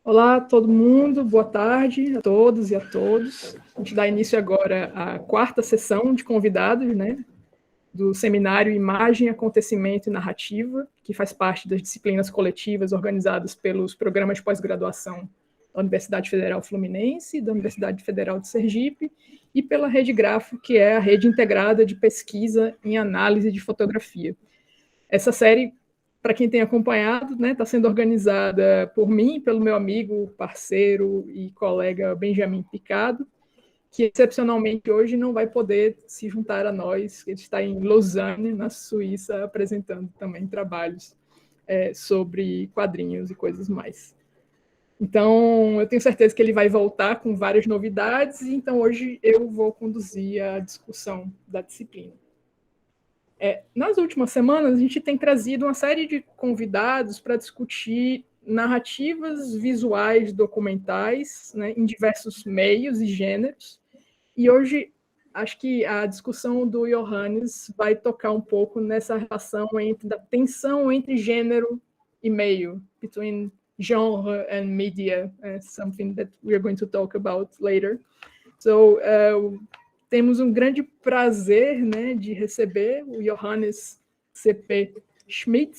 Olá, todo mundo, boa tarde a todos e a todos. A gente dá início agora à quarta sessão de convidados, né, do Seminário Imagem, Acontecimento e Narrativa, que faz parte das disciplinas coletivas organizadas pelos programas de pós-graduação da Universidade Federal Fluminense, da Universidade Federal de Sergipe, e pela Rede Grafo, que é a rede integrada de pesquisa em análise de fotografia. Essa série, para quem tem acompanhado, né, está sendo organizada por mim, pelo meu amigo, parceiro e colega Benjamin Picado, que excepcionalmente hoje não vai poder se juntar a nós. Ele está em Lausanne, na Suíça, apresentando também trabalhos sobre quadrinhos e coisas mais. Então, eu tenho certeza que ele vai voltar com várias novidades, então hoje eu vou conduzir a discussão da disciplina. Nas últimas semanas, a gente tem trazido uma série de convidados para discutir narrativas visuais documentais, né, em diversos meios e gêneros. E hoje, acho que a discussão do Johannes vai tocar um pouco nessa relação da tensão entre gênero e meio, between genre and media, something that we are going to talk about later. So, temos um grande prazer, né, de receber o Johannes C.P. Schimid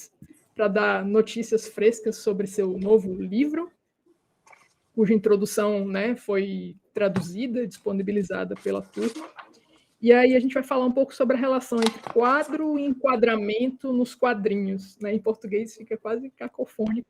para dar notícias frescas sobre seu novo livro, cuja introdução, né, foi traduzida e disponibilizada pela turma. E aí a gente vai falar um pouco sobre a relação entre quadro e enquadramento nos quadrinhos. Né? Em português fica quase cacofônico.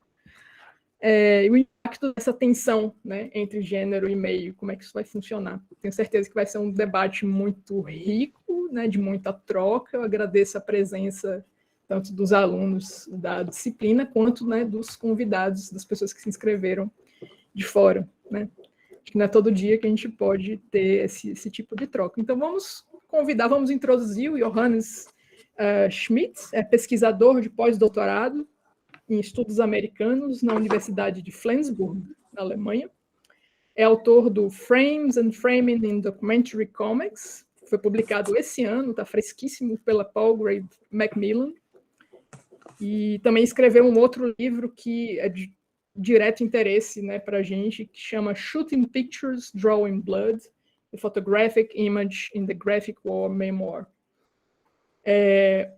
E o impacto dessa tensão, né, entre gênero e meio, como é que isso vai funcionar. Tenho certeza que vai ser um debate muito rico, né, de muita troca. Eu agradeço a presença tanto dos alunos da disciplina, quanto, né, dos convidados, das pessoas que se inscreveram de fora. Né? Acho que não é todo dia que a gente pode ter esse tipo de troca. Então, vamos introduzir o Johannes Schimid, pesquisador de pós-doutorado em estudos americanos na Universidade de Flensburg, na Alemanha. É autor do Frames and Framing in Documentary Comics, que foi publicado esse ano, está fresquíssimo, pela Palgrave Macmillan. E também escreveu um outro livro que é de direto interesse, né, para a gente, que chama Shooting Pictures, Drawing Blood, The Photographic Image in the Graphic War Memoir.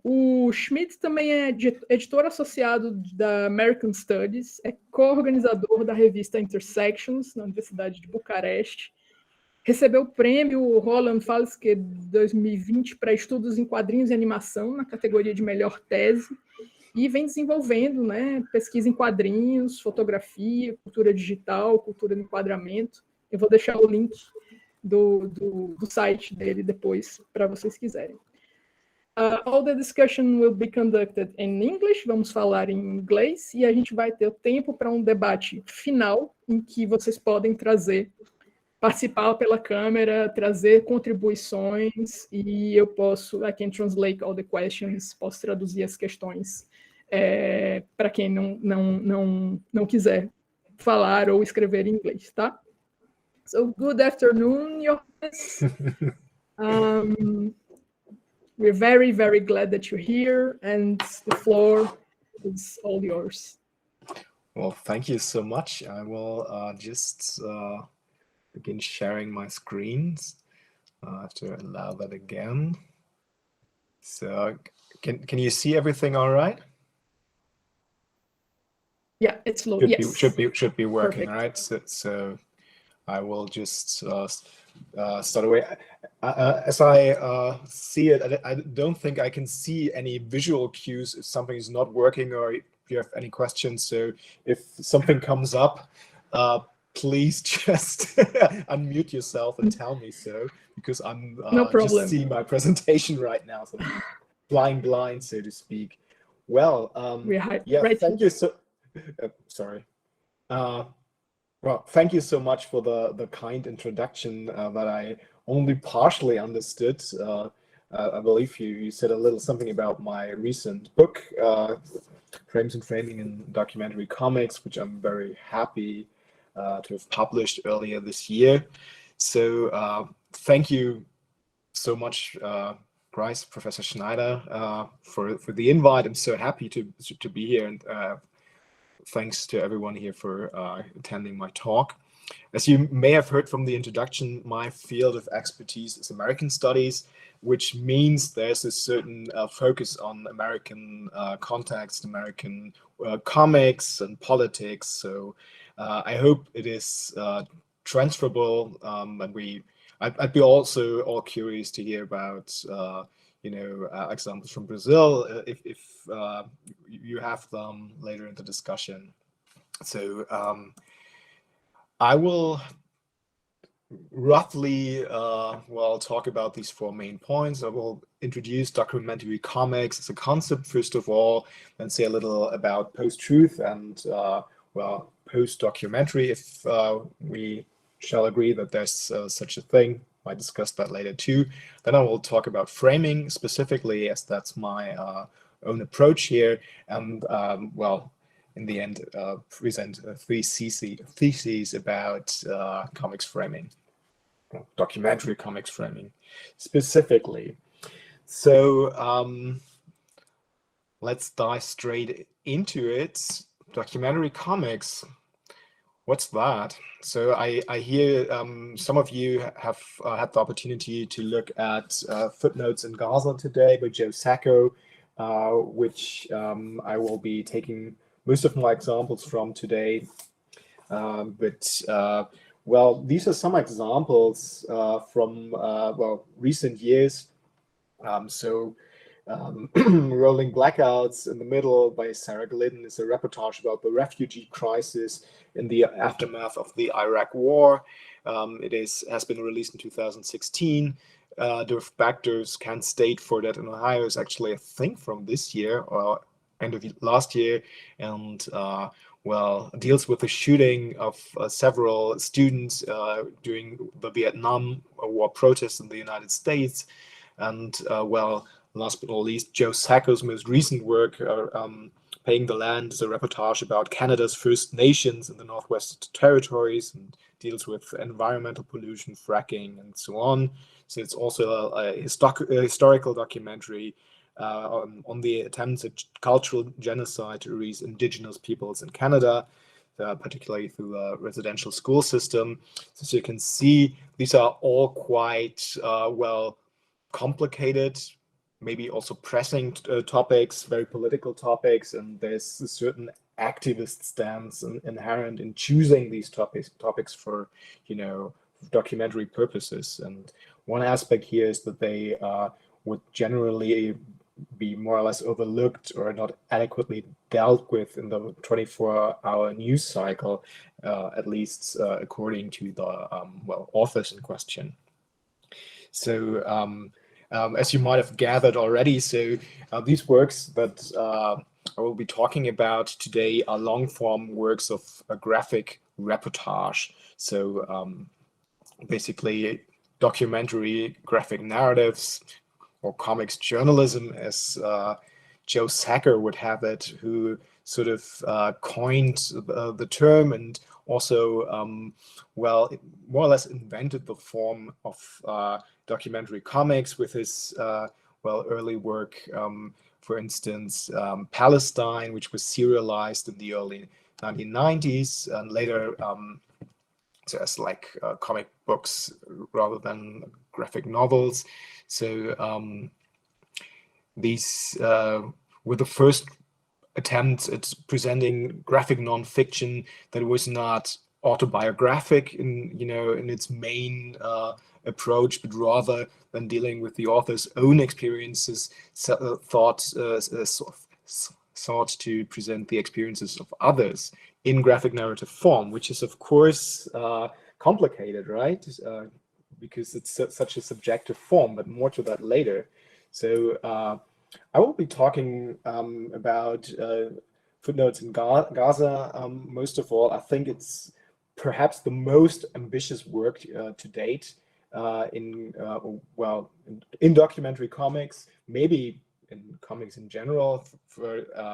O Schimid também é editor associado da American Studies, é co-organizador da revista Intersections, na Universidade de Bucareste, recebeu o prêmio Roland Falske 2020 para estudos em quadrinhos e animação, na categoria de melhor tese, e vem desenvolvendo, né, pesquisa em quadrinhos, fotografia, cultura digital, cultura de enquadramento. Eu vou deixar o link do site dele depois, para vocês quiserem. All the discussion will be conducted in English, vamos falar em inglês, e a gente vai ter tempo para um debate final, em que vocês podem participar pela câmera, trazer contribuições, e I can translate all the questions, posso traduzir as questões para quem não quiser falar ou escrever em inglês, tá? So, good afternoon, Johannes. We're very, very glad that you're here, and the floor is all yours. Well, thank you so much. I will just begin sharing my screens. I have to allow that again. So, can you see everything all right? Yeah, it's low. Yes. Should be working. Perfect. All right. So I will just start away. As I see it, I don't think I can see any visual cues if something is not working or if you have any questions. So if something comes up, please just unmute yourself and tell me so, because I'm No problem. just seeing my presentation right now, so I'm flying blind, so to speak. Well, yeah, right. Thank you so. Sorry. Well, thank you so much for the kind introduction that I only partially understood. I believe you said a little something about my recent book, Frames and Framing in Documentary Comics, which I'm very happy to have published earlier this year. So thank you so much, Bryce, Professor Schneider, for the invite. I'm so happy to be here and thanks to everyone here for attending my talk. As you may have heard from the introduction, my field of expertise is American studies, which means there's a certain focus on American context, American comics and politics. So I hope it is transferable, and I'd be also all curious to hear about examples from Brazil if you have them later in the discussion. So I will roughly talk about these 4 main points. I will introduce documentary comics as a concept first of all, and say a little about post-truth and post-documentary, if we shall agree that there's such a thing. I discuss that later too. Then I will talk about framing specifically, as that's my own approach here, and in the end, present 3 theses about comics framing, documentary comics framing specifically. So let's dive straight into it. Documentary comics, what's that? So I hear some of you have had the opportunity to look at Footnotes in Gaza today by Joe Sacco, which I will be taking most of my examples from today. These are some examples from recent years. Rolling Blackouts in the Middle by Sarah Glidden is a reportage about the refugee crisis in the aftermath of the Iraq War. It has been released in 2016. The Factors Can't State for That in Ohio is actually a thing from this year or end of last year, and deals with the shooting of several students during the Vietnam War protests in the United States. And last but not least, Joe Sacco's most recent work, Paying the Land, is a reportage about Canada's First Nations in the Northwest Territories, and deals with environmental pollution, fracking, and so on. So it's also a historical documentary on the attempts at cultural genocide to erase Indigenous peoples in Canada, particularly through a residential school system. So you can see these are all quite complicated, maybe also pressing topics, very political topics, and there's a certain activist stance inherent in choosing these topics for documentary purposes. And one aspect here is that they would generally be more or less overlooked or not adequately dealt with in the 24-hour news cycle, at least according to the authors in question. So as you might have gathered already, so these works that I will be talking about today are long-form works of a graphic reportage. So basically documentary graphic narratives, or comics journalism, as Joe Sacco would have it, who sort of coined the term, and also, more or less invented the form of documentary comics with his early work, for instance, Palestine, which was serialized in the early 1990s, and later as comic books rather than graphic novels. So these were the first attempts at presenting graphic nonfiction that was not autobiographic in its main approach, but rather than dealing with the author's own experiences, sought to present the experiences of others in graphic narrative form, which is of course complicated, right? Because it's such a subjective form, but more to that later. So I will be talking about Footnotes in Gaza. Most of all, I think it's perhaps the most ambitious work to date in documentary comics, maybe in comics in general,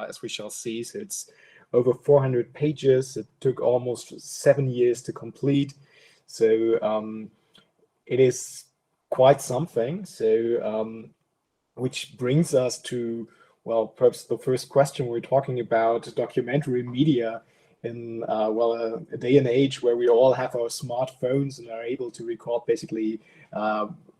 as we shall see. So it's over 400 pages. It took almost 7 years to complete. So it is quite something. So which brings us to well, perhaps the first question we're talking about documentary media in well, a day and age where we all have our smartphones and are able to record basically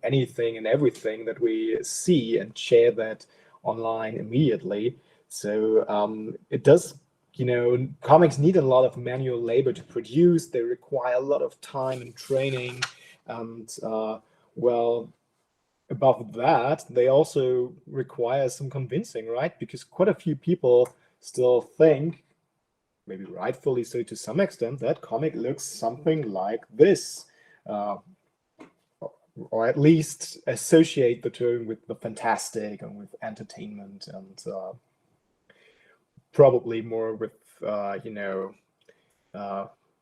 anything and everything that we see and share that online immediately. So it does, you know, comics need a lot of manual labor to produce. They require a lot of time and training, and well, above that, they also require some convincing, right? Because quite a few people still think, maybe rightfully so to some extent, that comic looks something like this, or at least associate the term with the fantastic and with entertainment, and probably more with you know,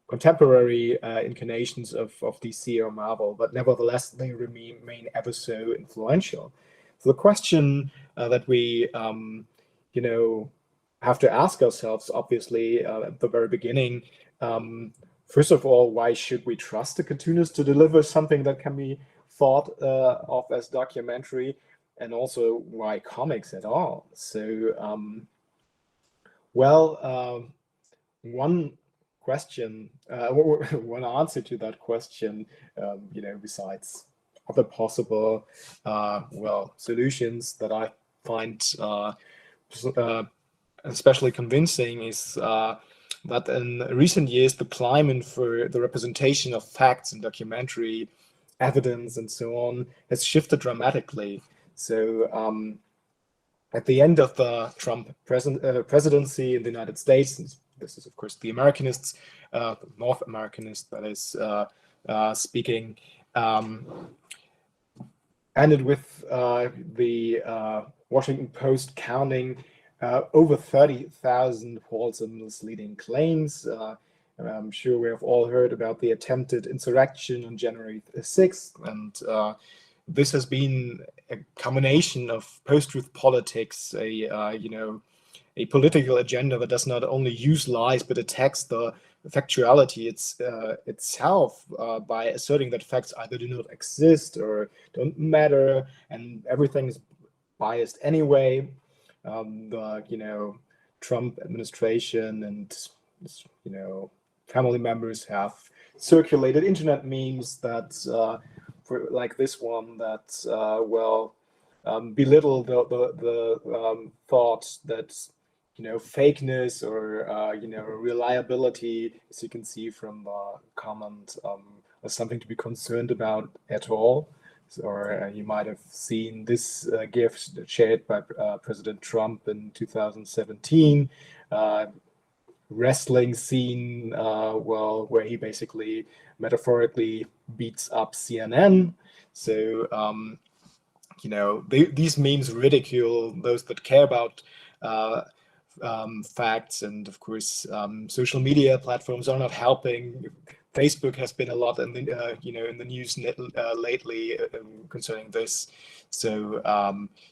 contemporary incarnations of DC or Marvel, but nevertheless they remain ever so influential. So the question that we you know, have to ask ourselves, obviously, at the very beginning, first of all, why should we trust a cartoonist to deliver something that can be thought of as documentary, and also why comics at all? So well, one question, one answer to that question, you know, besides other possible well, solutions that I find especially convincing, is that in recent years the climate for the representation of facts in documentary evidence and so on has shifted dramatically. So at the end of the Trump presidency in the United States, and this is of course the Americanists, the North Americanists that is speaking, ended with the Washington Post counting over 30,000 false and misleading claims. I'm sure we have all heard about the attempted insurrection on January 6th, and this has been a combination of post-truth politics, you know, a political agenda that does not only use lies but attacks the factuality itself by asserting that facts either do not exist or don't matter, and everything is biased anyway. The, you know, Trump administration and, you know, family members have circulated internet memes that like this one that well, belittle the thought that, you know, fakeness or you know, reliability, as you can see from the comment, is something to be concerned about at all. Or you might have seen this gift shared by President Trump in 2017, wrestling scene, well, where he basically metaphorically beats up CNN. So you know, these memes ridicule those that care about facts, and of course social media platforms are not helping. Facebook has been a lot in the you know, in the news lately concerning this. So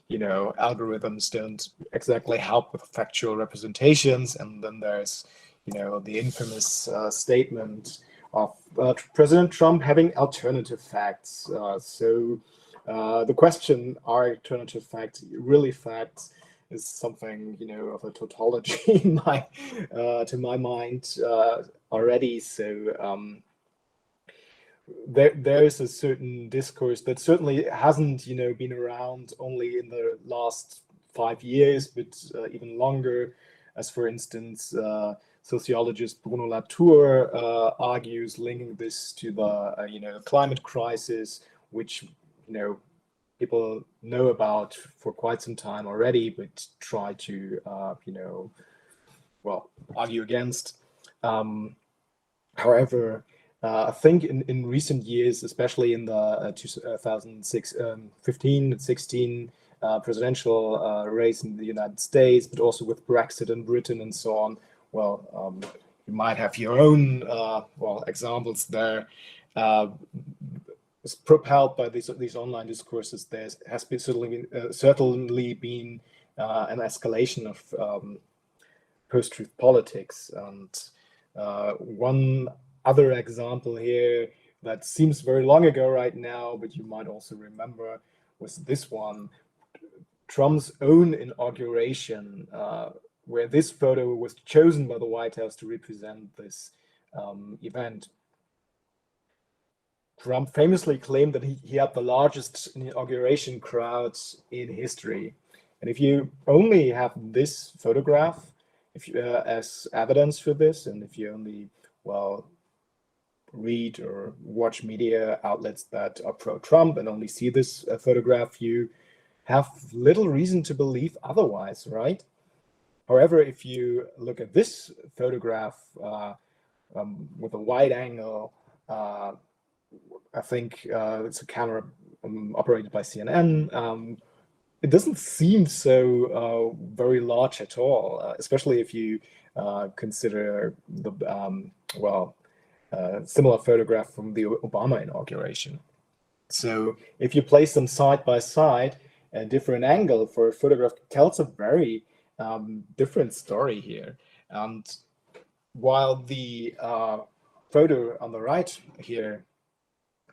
you know, algorithms don't exactly help with factual representations. And then there's, you know, the infamous statement of President Trump having alternative facts. So the question, are alternative facts really facts, is something, you know, of a tautology in my, to my mind already. So there is a certain discourse that certainly hasn't, you know, been around only in the last 5 years, but even longer, as for instance, sociologist Bruno Latour argues, linking this to the you know, climate crisis, which, you know, people know about for quite some time already, but try to you know, well, argue against. However, I think in recent years, especially in the 2015 and 16 presidential race in the United States, but also with Brexit in Britain and so on, well, you might have your own well, examples there. Is propelled by these online discourses. There has been certainly been an escalation of post-truth politics. And one other example here that seems very long ago right now, but you might also remember, was this one. Trump's own inauguration, where this photo was chosen by the White House to represent this event. Trump famously claimed that he had the largest inauguration crowds in history. And if you only have this photograph as evidence for this, and if you only, well, read or watch media outlets that are pro-Trump and only see this photograph, you have little reason to believe otherwise, right? However, if you look at this photograph with a wide angle, I think it's a camera operated by CNN, it doesn't seem so very large at all, especially if you consider the, similar photograph from the Obama inauguration. So if you place them side by side, a different angle for a photograph tells a very different story here. And while the photo on the right here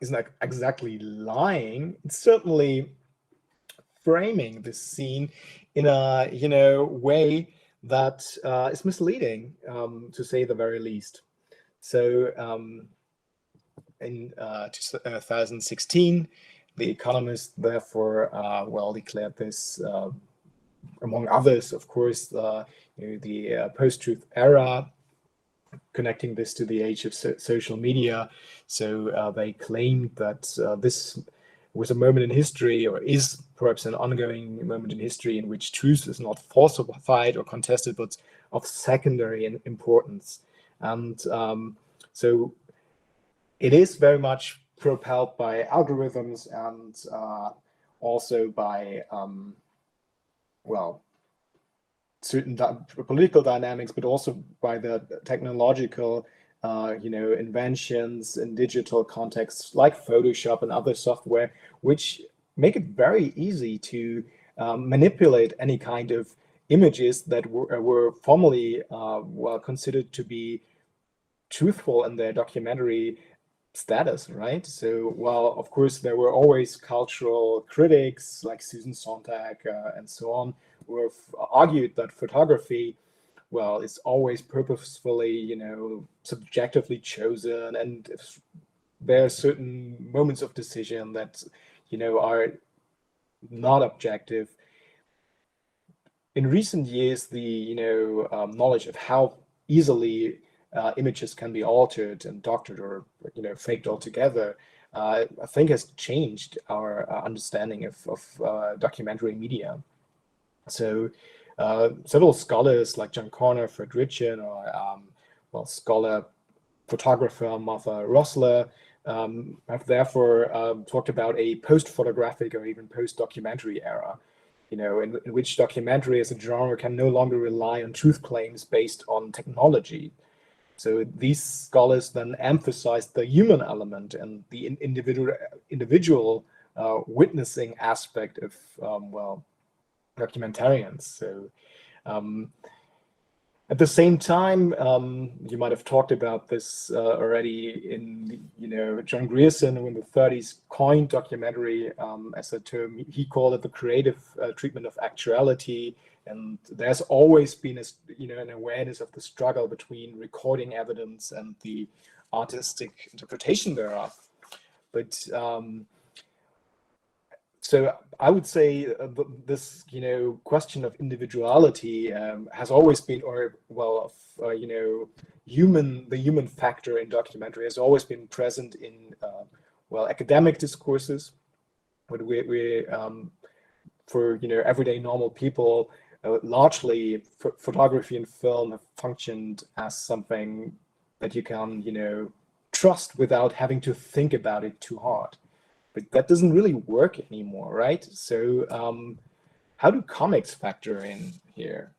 is not exactly lying, it's certainly framing this scene in a way that is misleading, to say the very least. So in 2016, The Economist therefore declared this, among others, of course, the post-truth era, connecting this to the age of social media. So they claimed that this was a moment in history, or is perhaps an ongoing moment in history, in which truth is not falsified or contested, but of secondary importance. And so it is very much propelled by algorithms and also by, certain political dynamics, but also by the technological, inventions in digital contexts like Photoshop and other software, which make it very easy to manipulate any kind of images that were formerly considered to be truthful in their documentary status, right? So, while of course there were always cultural critics like Susan Sontag and so on, who have argued that photography, is always purposefully, subjectively chosen, and there are certain moments of decision that, are not objective. In recent years, the knowledge of how easily images can be altered and doctored or faked altogether, I think has changed our understanding of documentary media. So several scholars like John Corner, Fred Ritchen, or scholar photographer Martha Rossler have therefore talked about a post-photographic or even post-documentary era, in which documentary as a genre can no longer rely on truth claims based on technology. So these scholars then emphasize the human element and the individual witnessing aspect of documentarians. So at the same time, you might have talked about this already in, John Grierson, who in the 30s coined documentary as a term. He called it the creative treatment of actuality. And there's always been an awareness of the struggle between recording evidence and the artistic interpretation thereof. But so I would say this, question of individuality has always been, the human factor in documentary has always been present in, academic discourses. But we for everyday normal people, largely photography and film have functioned as something that you can, trust without having to think about it too hard. But that doesn't really work anymore, right? So how do comics factor in here?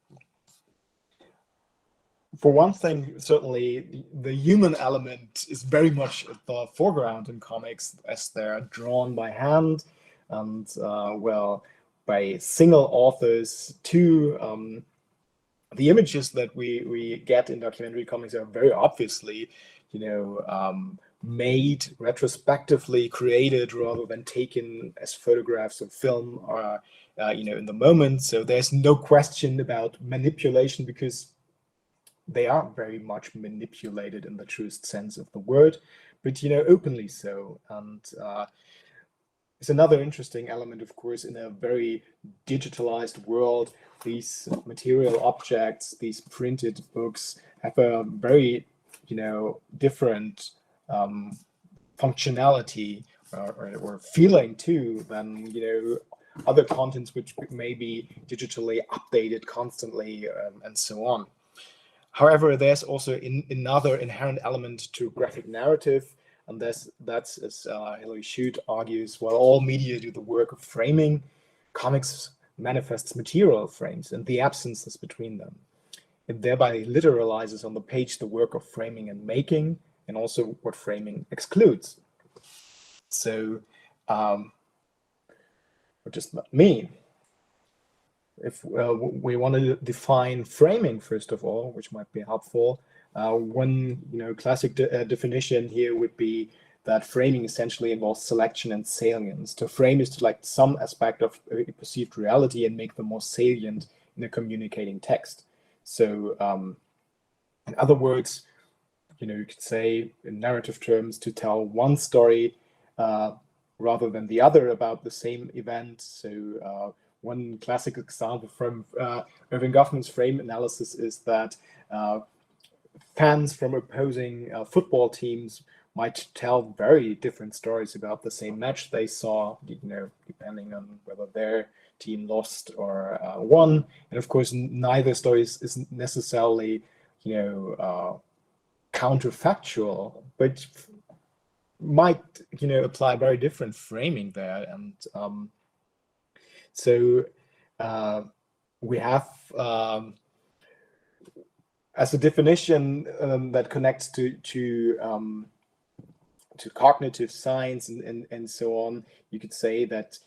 For one thing, certainly the human element is very much at the foreground in comics, as they're drawn by hand and, by single authors too. The images that we get in documentary comics are very obviously, made retrospectively, created rather than taken as photographs of film or in the moment. So there's no question about manipulation, because they are very much manipulated in the truest sense of the word, but openly so. And it's another interesting element, of course, in a very digitalized world. These material objects, these printed books, have a very different functionality or feeling too than other contents which may be digitally updated constantly, and so on. However, there's also another inherent element to graphic narrative, and that's as Hilary Schmidt argues, while all media do the work of framing, comics manifests material frames and the absences between them. It thereby literalizes on the page the work of framing and making, and also what framing excludes. So what does that mean? If we want to define framing, first of all, which might be helpful, one classic definition here would be that framing essentially involves selection and salience. To frame is to select some aspect of a perceived reality and make them more salient in a communicating text. So in other words, you could say in narrative terms, to tell one story rather than the other about the same event. So one classic example from Irving Goffman's frame analysis is that fans from opposing football teams might tell very different stories about the same match they saw, depending on whether their team lost or won. And of course, neither story is necessarily, counterfactual, but might, apply very different framing there. And so we have, as a definition that connects to cognitive science and so on, you could say that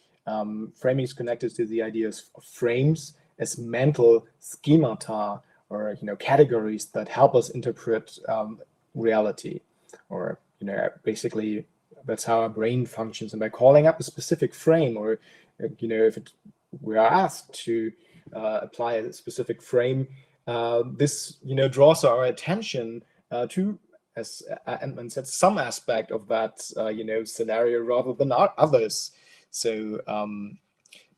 framing is connected to the ideas of frames as mental schemata, or categories that help us interpret reality, or basically that's how our brain functions. And by calling up a specific frame, or if we are asked to apply a specific frame, this draws our attention to, as Antman said, some aspect of that scenario rather than others. So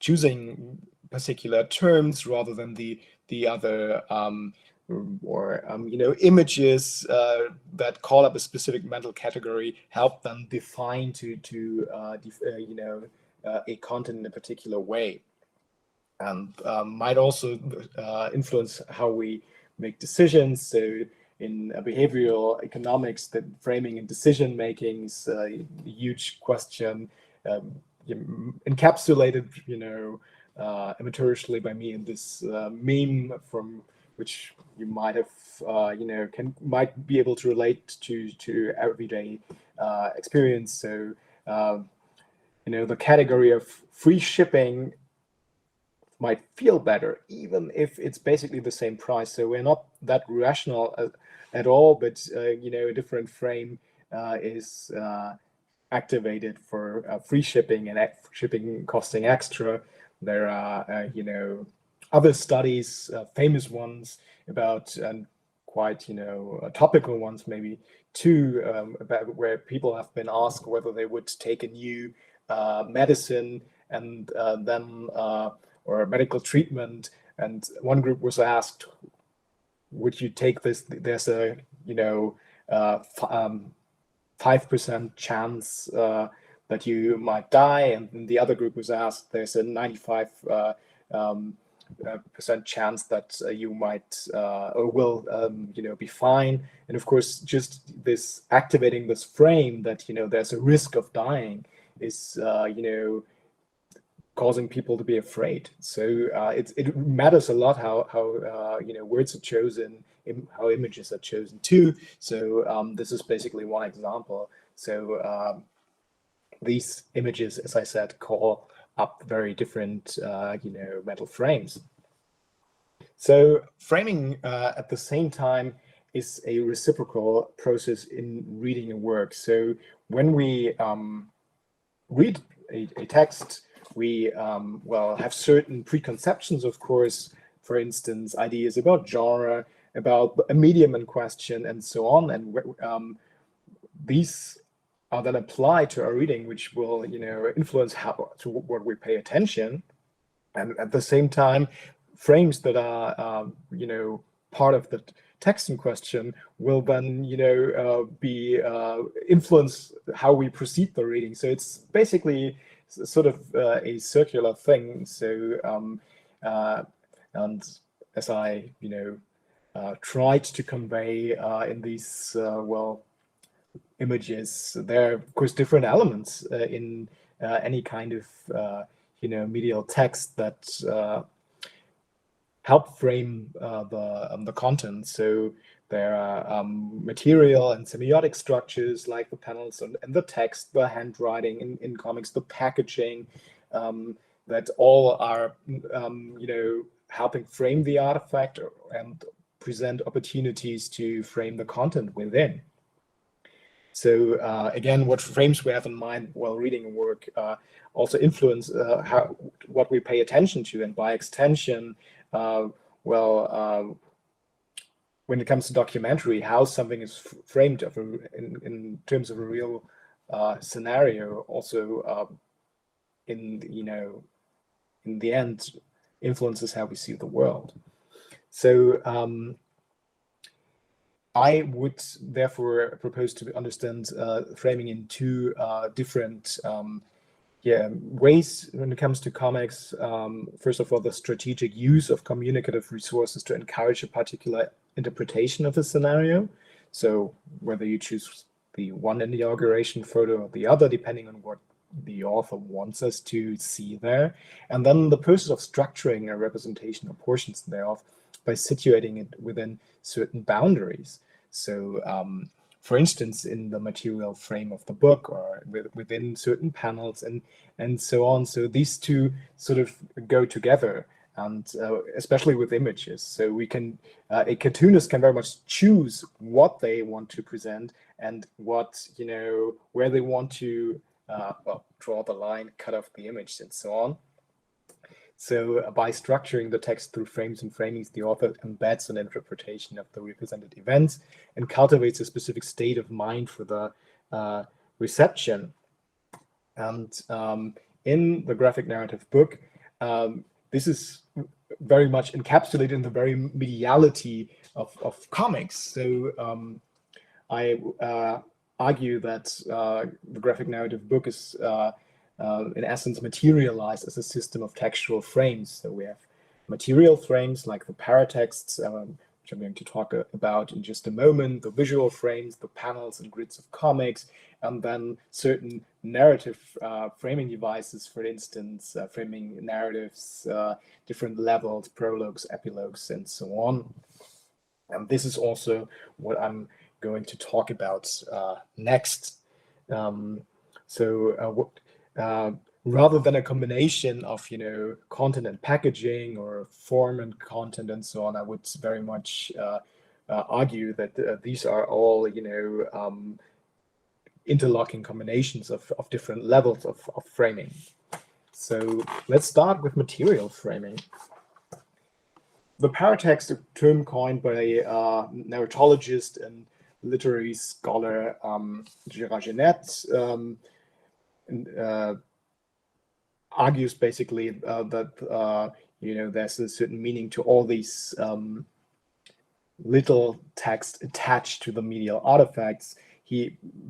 choosing particular terms rather than the other images that call up a specific mental category help them define a content in a particular way, and might also influence how we make decisions. So in behavioral economics, the framing and decision making is a huge question, encapsulated amateurishly by me in this meme, from which you might have might be able to relate to everyday experience. So the category of free shipping might feel better, even if it's basically the same price. So we're not that rational at all, but a different frame is activated for free shipping and shipping costing extra. There are other studies, famous ones about, and quite topical ones maybe too, about where people have been asked whether they would take a new medicine and then or a medical treatment, and one group was asked, would you take this? There's a 5% chance that you might die, and the other group was asked, there's a 95% chance that you might or will be fine. And of course, just this activating this frame that there's a risk of dying is causing people to be afraid. So it matters a lot how words are chosen, how images are chosen too. So this is basically one example. So these images, as I said, call up very different mental frames. So framing at the same time is a reciprocal process in reading a work. So when we read a text, we well, have certain preconceptions, of course, for instance, ideas about genre, about a medium in question, and so on. And these are then applied to our reading, which will, influence to what we pay attention. And at the same time, frames that are, part of the text in question will then, be influence how we proceed the reading. So it's basically sort of a circular thing. So, and as I, tried to convey in these, well, images, there are, of course, different elements in any kind of, medial text that help frame the content. So there are material and semiotic structures like the panels and the text, the handwriting in comics, the packaging, that all are, helping frame the artifact and present opportunities to frame the content within. So again, what frames we have in mind while reading a work also influence what we pay attention to, and by extension, when it comes to documentary, how something is framed in terms of a real scenario, also in the end, influences how we see the world. So I would therefore propose to understand framing in two different ways when it comes to comics. First of all, the strategic use of communicative resources to encourage a particular interpretation of a scenario. So whether you choose the one inauguration photo or the other, depending on what the author wants us to see there. And then the process of structuring a representation or portions thereof by situating it within certain boundaries. So, for instance, in the material frame of the book, or within certain panels, and so on. So these two sort of go together, and especially with images. So we can, a cartoonist can very much choose what they want to present and what, where they want to, draw the line, cut off the image, and so on. So by structuring the text through frames and framings, the author embeds an interpretation of the represented events and cultivates a specific state of mind for the reception. And in the graphic narrative book, this is very much encapsulated in the very mediality of comics. So I argue that the graphic narrative book is in essence materialized as a system of textual frames. So we have material frames like the paratexts, which I'm going to talk about in just a moment, the visual frames, the panels and grids of comics, and then certain narrative framing devices, for instance, framing narratives, different levels, prologues, epilogues, and so on. And this is also what I'm going to talk about next. Rather than a combination of, content and packaging, or form and content and so on, I would very much argue that these are all, interlocking combinations of different levels of framing. So let's start with material framing. The paratext, a term coined by a narratologist and literary scholar Johannes, argues basically that there's a certain meaning to all these little text attached to the medial artifacts.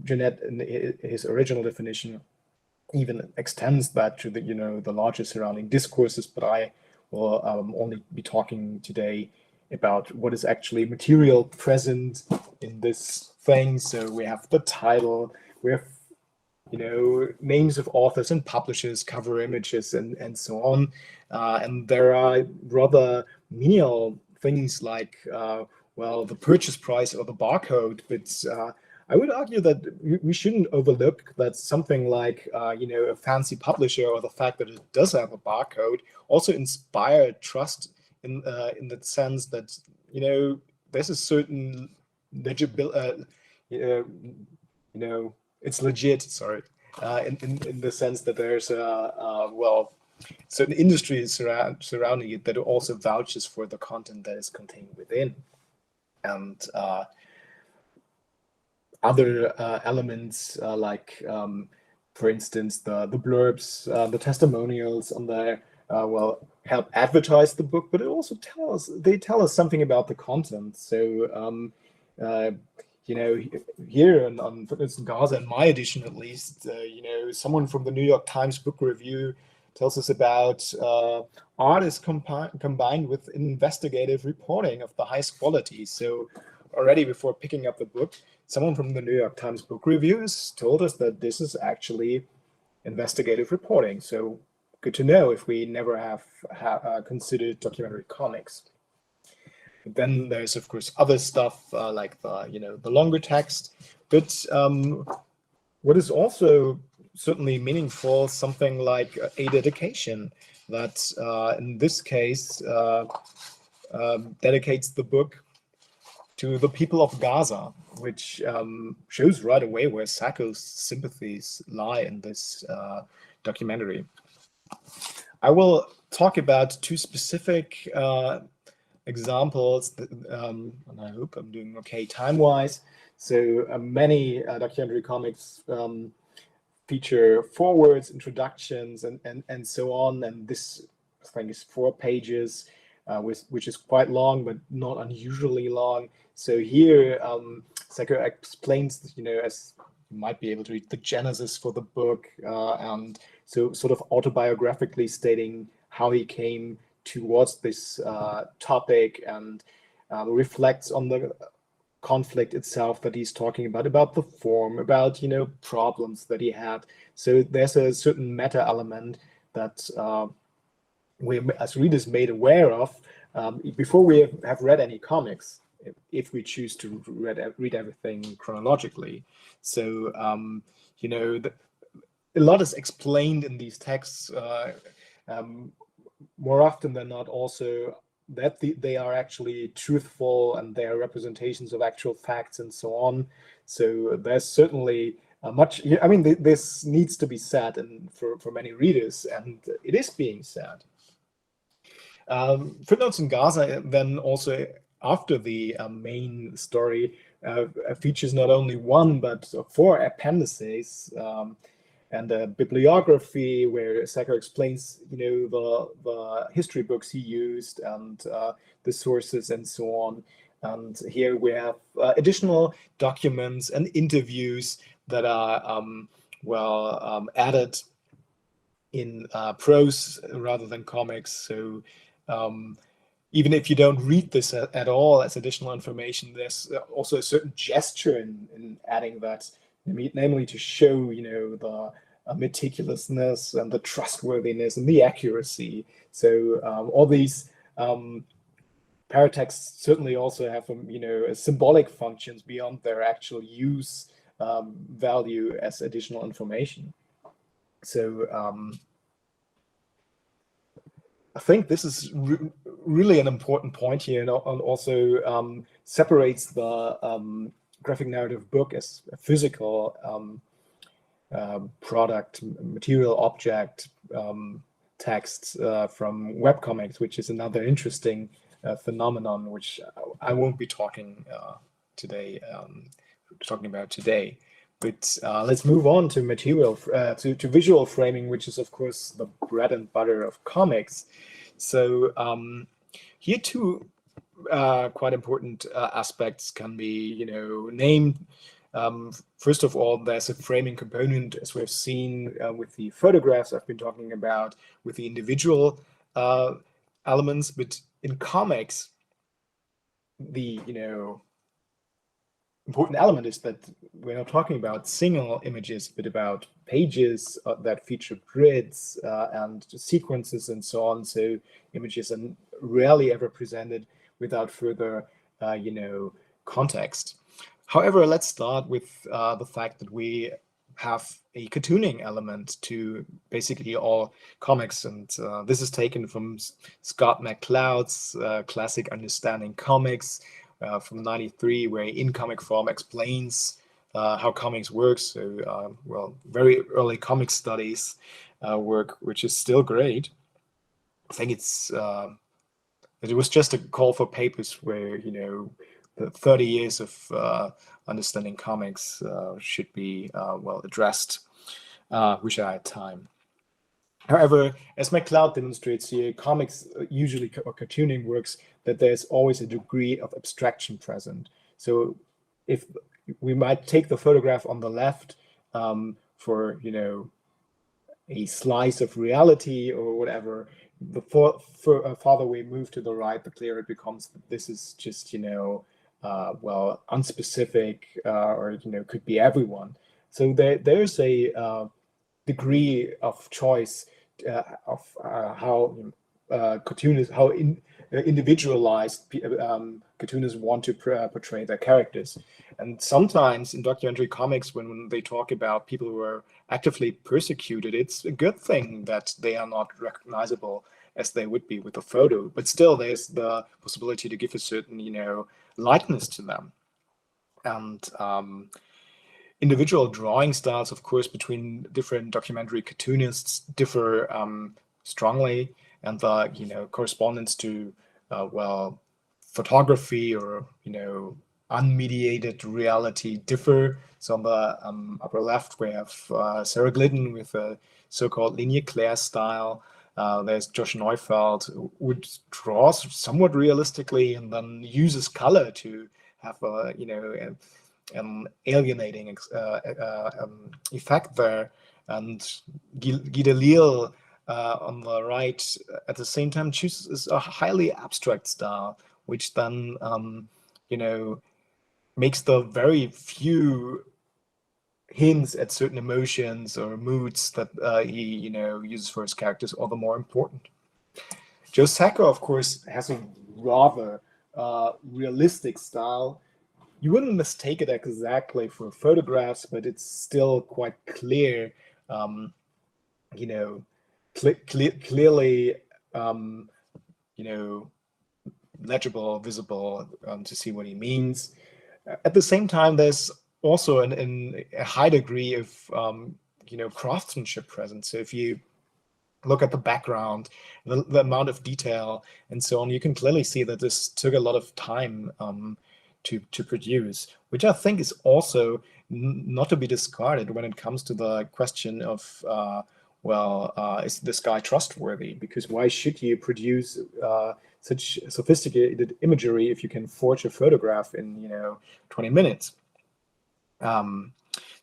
Jeanette, in his original definition, even extends that to the larger surrounding discourses, but I will only be talking today about what is actually material present in this thing. So we have the title, we have names of authors and publishers, cover images, and so on. And there are rather menial things like, the purchase price or the barcode. But I would argue that we shouldn't overlook that something like, a fancy publisher, or the fact that it does have a barcode, also inspire trust in the sense that, there's a certain legibility, it's legit, sorry. in the sense that there's well, certain industries surrounding it that also vouches for the content that is contained within, and other elements like, for instance, the blurbs, the testimonials on there, well, help advertise the book, but it also tell us something about the content. So you know, here on Footnotes in Gaza, in my edition at least, you know, someone from the New York Times Book Review tells us about artists combined with investigative reporting of the highest quality. So already before picking up the book, someone from the New York Times Book Reviews told us that this is actually investigative reporting. So good to know if we never have considered documentary comics. But then there's of course other stuff like the longer text. But what is also certainly meaningful, something like a dedication that in this case dedicates the book to the people of Gaza, which shows right away where Sacco's sympathies lie in this documentary. I will talk about two specific examples, and I hope I'm doing okay time-wise. So many documentary comics feature forewords, introductions, and so on. And this thing is 4 pages, which is quite long, but not unusually long. So here, Sacco explains, you know, as you might be able to read, the genesis for the book, and so sort of autobiographically stating how he came towards this topic, and reflects on the conflict itself that he's talking about the form, about, you know, problems that he had. So there's a certain meta element that we as readers made aware of before we have read any comics, if we choose to read everything chronologically. So you know, a lot is explained in these texts, more often than not also that they are actually truthful and they are representations of actual facts and so on. So there's certainly much, I mean, this needs to be said, and for many readers, and it is being said. Footnotes in Gaza then also, after the main story, features not only 1 but 4 appendices, and a bibliography where Sacco explains, you know, the history books he used and the sources and so on. And here we have additional documents and interviews that are added in prose rather than comics. So even if you don't read this at all as additional information, there's also a certain gesture in adding that, namely to show, you know, the meticulousness and the trustworthiness and the accuracy. So all these paratexts certainly also have, you know, symbolic functions beyond their actual use value as additional information. So I think this is really an important point here, and also separates the graphic narrative book as a physical product, material object, text from webcomics, which is another interesting phenomenon, which I won't be talking about today. But let's move on to material, to visual framing, which is of course the bread and butter of comics. So here too, quite important aspects can be, you know, named. First of all, there's a framing component, as we've seen with the photographs I've been talking about, with the individual elements. But in comics, the, you know, important element is that we're not talking about single images, but about pages that feature grids and sequences and so on. So images are rarely ever presented without further, you know, context. However, let's start with the fact that we have a cartooning element to basically all comics, and this is taken from Scott McCloud's classic Understanding Comics from '93, where he in comic form explains how comics works. So, well, very early comic studies work, which is still great. I think it was just a call for papers where, you know, the 30 years of understanding comics should be well addressed. Wish I had time. However, as McLeod demonstrates here, comics usually, or cartooning works, that there's always a degree of abstraction present. So if we might take the photograph on the left for, you know, a slice of reality or whatever, the farther we move to the right, the clearer it becomes that this is just, you know, well, unspecific, or, you know, could be everyone. So there's a degree of choice of how cartoonists, how individualized cartoonists want to portray their characters. And sometimes in documentary comics, when they talk about people who are actively persecuted, it's a good thing that they are not recognizable as they would be with a photo, but still there's the possibility to give a certain, you know, likeness to them. And individual drawing styles, of course, between different documentary cartoonists differ strongly, and the, you know, correspondence to well, photography or, you know, unmediated reality differ. So on the upper left, we have Sarah Glidden with a so-called ligne claire style. There's Josh Neufeld, who would draw somewhat realistically and then uses color to have a, you know, an alienating effect there. And Guy Delisle on the right, at the same time, chooses a highly abstract style, which then, you know, makes the very few hints at certain emotions or moods that he, you know, uses for his characters all the more important. Joe Sacco, of course, has a rather realistic style. You wouldn't mistake it exactly for photographs, but it's still quite clear, you know, clearly, you know, legible, visible, to see what he means. At the same time, there's also a high degree of, you know, craftsmanship present. So if you look at the background, the amount of detail and so on, you can clearly see that this took a lot of time to produce, which I think is also not to be discarded when it comes to the question of, well, is this guy trustworthy? Because why should you produce such sophisticated imagery if you can forge a photograph in, you know, 20 minutes?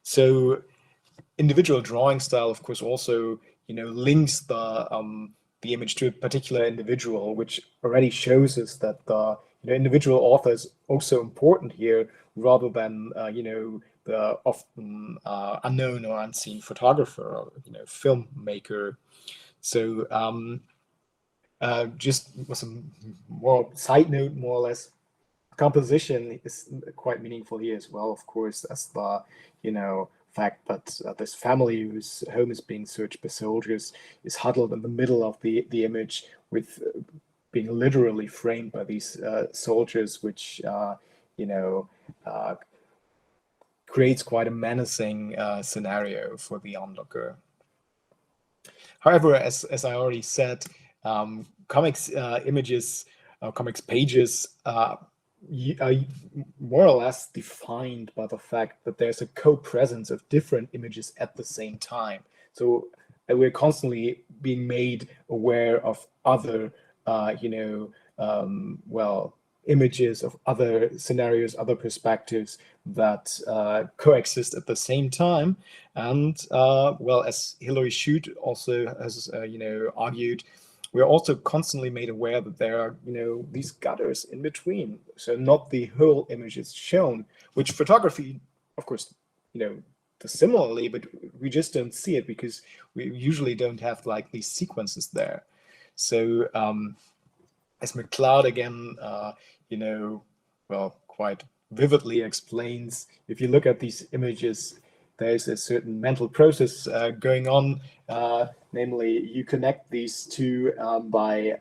So individual drawing style, of course, also, you know, links the image to a particular individual, which already shows us that the, you know, individual author is also important here, rather than you know, the often unknown or unseen photographer or, you know, filmmaker. So just some more side note, more or less, composition is quite meaningful here as well, of course, as the, you know, fact that this family whose home is being searched by soldiers is huddled in the middle of the image, with being literally framed by these soldiers, which you know, creates quite a menacing scenario for the onlooker. However, as I already said, comics images, comics pages are more or less defined by the fact that there's a co-presence of different images at the same time. So we're constantly being made aware of other, you know, well, images of other scenarios, other perspectives that coexist at the same time. And well, as Hilary Shute also has, you know, argued, we're also constantly made aware that there are, you know, these gutters in between. So not the whole image is shown, which photography, of course, you know, does similarly, but we just don't see it because we usually don't have like these sequences there. So as McLeod again, you know, well, quite vividly explains, if you look at these images, there's a certain mental process going on. Namely, you connect these two by,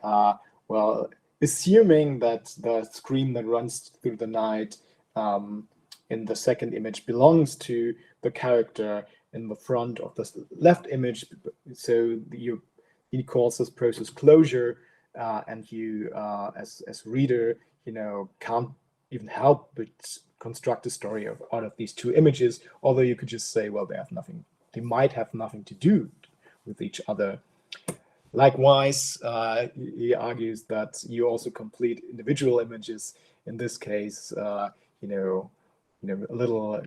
well, assuming that the scream that runs through the night in the second image belongs to the character in the front of the left image. So he calls this process closure, and you, as reader, can't even help but construct a story out of these two images. Although you could just say, well, they might have nothing to do with each other. Likewise, he argues that you also complete individual images. In this case, a little,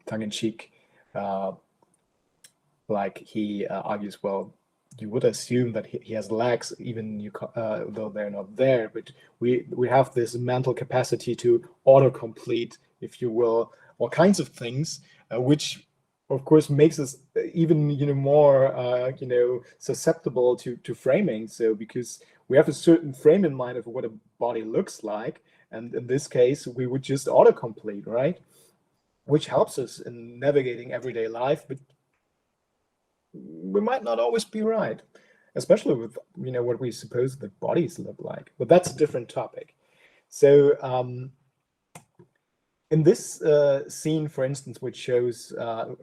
tongue-in-cheek, like he argues, well, you would assume that he has legs, even though they're not there. But we have this mental capacity to autocomplete, if you will, all kinds of things, which of course makes us even more susceptible to framing. So because we have a certain frame in mind of what a body looks like, and in this case we would just autocomplete, right? Which helps us in navigating everyday life, but we might not always be right, especially with what we suppose that bodies look like. But that's a different topic. So in this scene, for instance, which shows a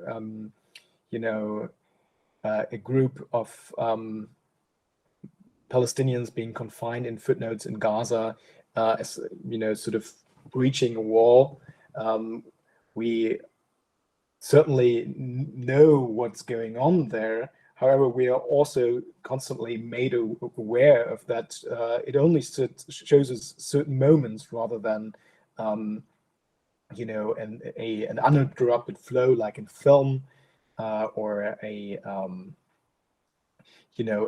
group of Palestinians being confined in footnotes in Gaza, as sort of breaching a wall, we certainly know what's going on there. However, we are also constantly made aware of that. It only shows us certain moments rather than an uninterrupted flow like in film, or a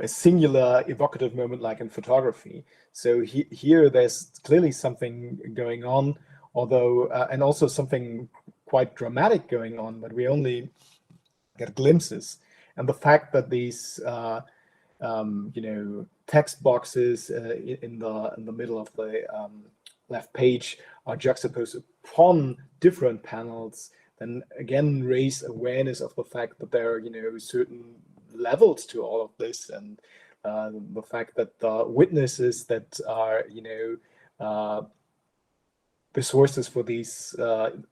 singular evocative moment like in photography. So here there's clearly something going on, although and also something quite dramatic going on, but we only get glimpses. And the fact that these text boxes in the middle of the left page are juxtaposed upon different panels, then again raise awareness of the fact that there are certain levels to all of this, and the fact that the witnesses that are the sources for these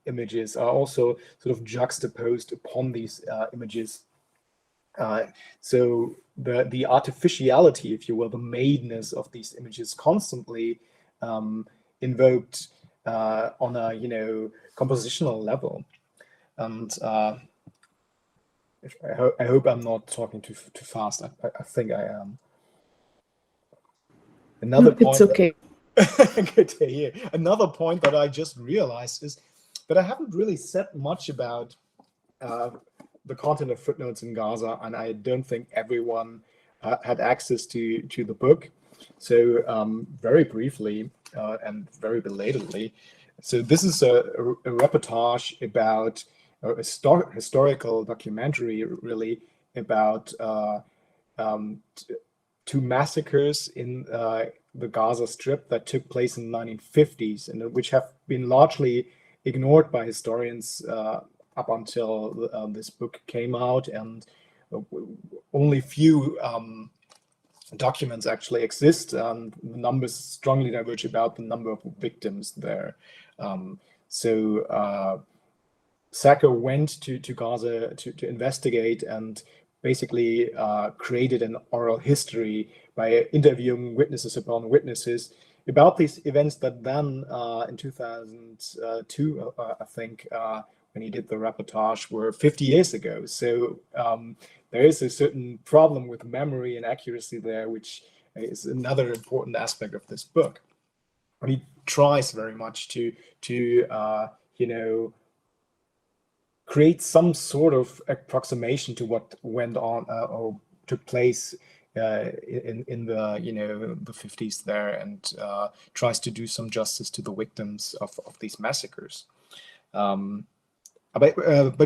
images are also sort of juxtaposed upon these images. So the artificiality, if you will, the madeness of these images constantly invoked on a compositional level. And I hope I'm not talking too fast. I think I am. Another point. It's okay. Good to hear. Another point that I just realized is that I haven't really said much about the content of footnotes in Gaza, and I don't think everyone had access to the book. So very briefly and very belatedly, so this is a reportage about a historical documentary, really, about two massacres in the Gaza Strip that took place in the 1950s, and which have been largely ignored by historians up until this book came out, and only few documents actually exist. The numbers strongly diverge about the number of victims there. So Sacker went to Gaza to investigate, and basically created an oral history by interviewing witnesses upon witnesses about these events that then in 2002, I think, when he did the reportage, were 50 years ago. So there is a certain problem with memory and accuracy there, which is another important aspect of this book. And he tries very much to create some sort of approximation to what went on or took place in the 50s there, and tries to do some justice to the victims of these massacres. But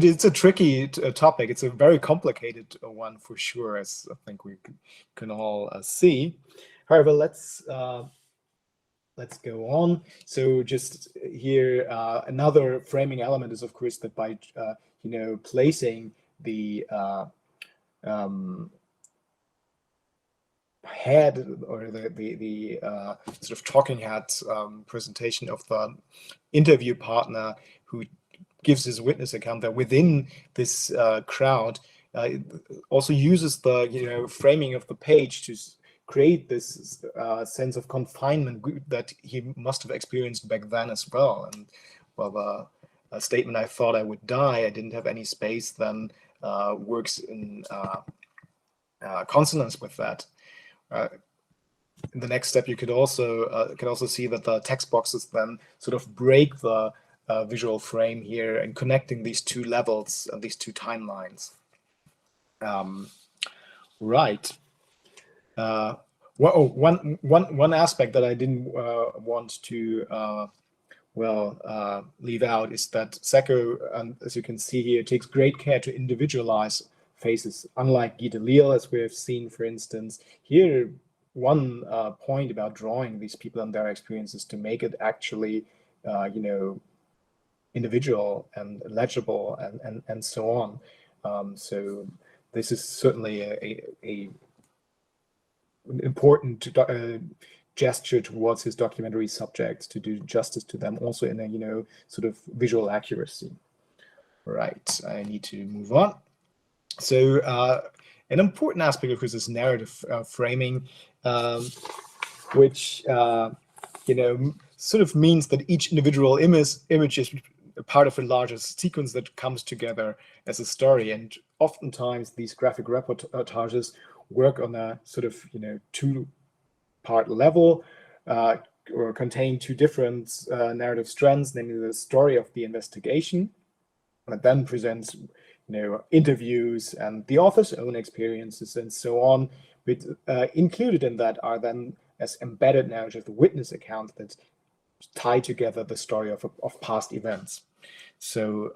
it's a tricky topic. It's a very complicated one for sure, as I think we can all see. However, let's go on. So just here, another framing element is, of course, that by placing the head or the sort of talking head presentation of the interview partner who gives his witness account, that within this crowd also uses the framing of the page to create this sense of confinement that he must have experienced back then as well. And well, a statement, "I thought I would die, I didn't have any space," then works in consonance with that. In the next step, you could also see that the text boxes then sort of break the visual frame here and connecting these two levels and these two timelines. Right. One aspect that I didn't want to leave out is that Sacco, as you can see here, takes great care to individualize faces, unlike Guy Delisle, as we have seen, for instance. Here, one point about drawing these people and their experiences to make it actually, individual and legible and so on. So this is certainly a important gesture towards his documentary subjects, to do justice to them also in a sort of visual accuracy. Right, I need to move on. So an important aspect of course is narrative framing, which sort of means that each individual image is a part of a larger sequence that comes together as a story. And oftentimes these graphic reportages work on a sort of two-part level, or contain two different narrative strands, namely the story of the investigation, that then presents interviews and the author's own experiences and so on. But included in that are then, as embedded narrative, the witness account that tie together the story of past events. So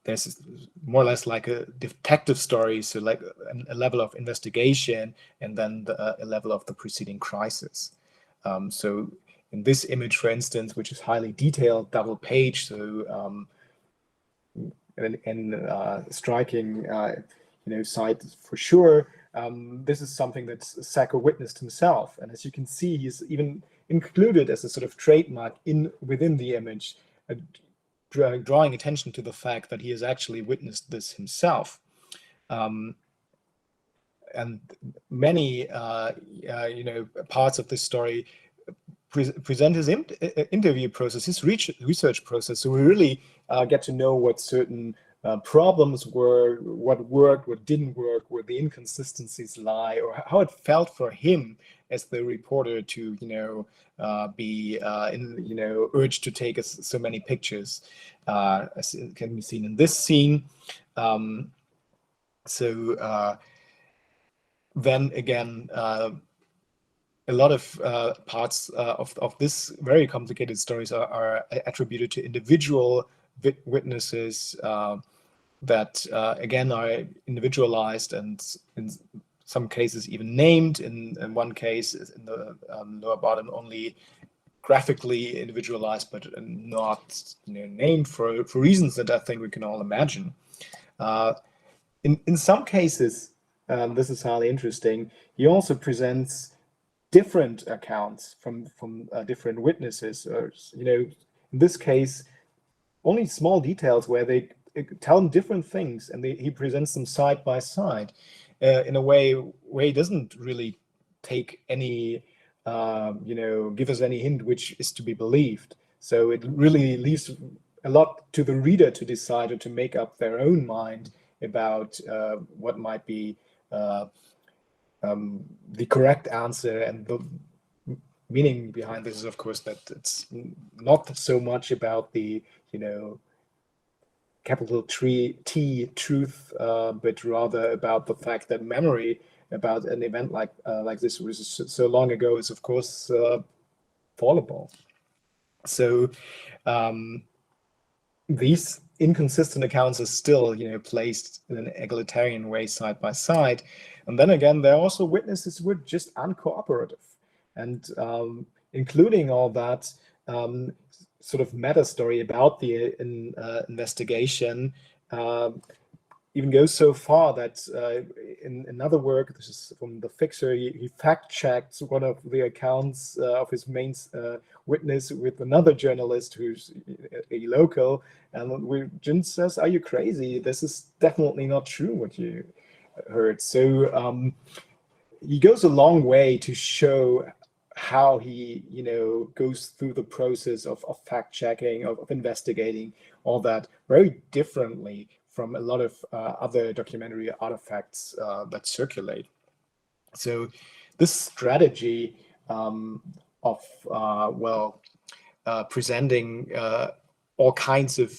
there's more or less like a detective story, so like a level of investigation, and then a level of the preceding crisis. So in this image, for instance, which is highly detailed, double page, so and striking sight for sure. This is something that Sacco witnessed himself, and as you can see, he's even included as a sort of trademark within the image, drawing attention to the fact that he has actually witnessed this himself. And many parts of this story present his interview process, his research process, so we really get to know what certain problems were, what worked, what didn't work, where the inconsistencies lie, or how it felt for him as the reporter to be urged to take so many pictures, as it can be seen in this scene. Then again, a lot of parts of this very complicated stories are attributed to individual witnesses that again are individualized, and in some cases even named. In one case, in the lower bottom, only graphically individualized, but not named for reasons that I think we can all imagine. In some cases, this is highly interesting, he also presents different accounts from different witnesses. In this case, only small details where they tell him different things, and he presents them side by side in a way where he doesn't really take any, give us any hint which is to be believed. So it really leaves a lot to the reader to decide or to make up their own mind about what might be the correct answer. And the meaning behind this is, of course, that it's not so much about the, capital T truth, but rather about the fact that memory about an event like this was so long ago is, of course, fallible. So these inconsistent accounts are still, placed in an egalitarian way side by side. And then again, there are also witnesses who were just uncooperative. And including all that sort of meta story about the investigation, even goes so far that in another work, this is from the Fixer, he fact-checked one of the accounts of his main witness with another journalist who's a local, and Jens says, "Are you crazy? This is definitely not true what you heard." So he goes a long way to show how he, goes through the process of fact-checking, of investigating, all that very differently from a lot of other documentary artifacts that circulate. So this strategy of presenting all kinds of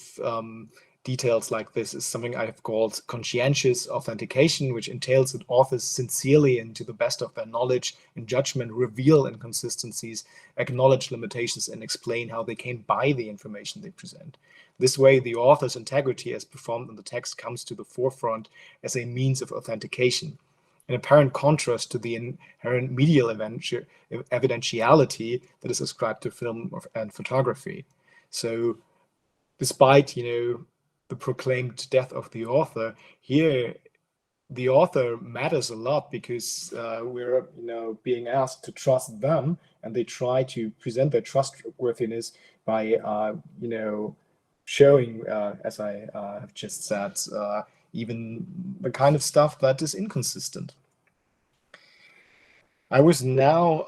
details like this is something I have called conscientious authentication, which entails that authors sincerely and to the best of their knowledge and judgment reveal inconsistencies, acknowledge limitations, and explain how they came by the information they present. This way, the author's integrity as performed in the text comes to the forefront as a means of authentication, in apparent contrast to the inherent medial evidentiality that is ascribed to film and photography. So despite, the proclaimed death of the author, here the author matters a lot because we're, being asked to trust them, and they try to present their trustworthiness by, showing, as I have just said, even the kind of stuff that is inconsistent. I was now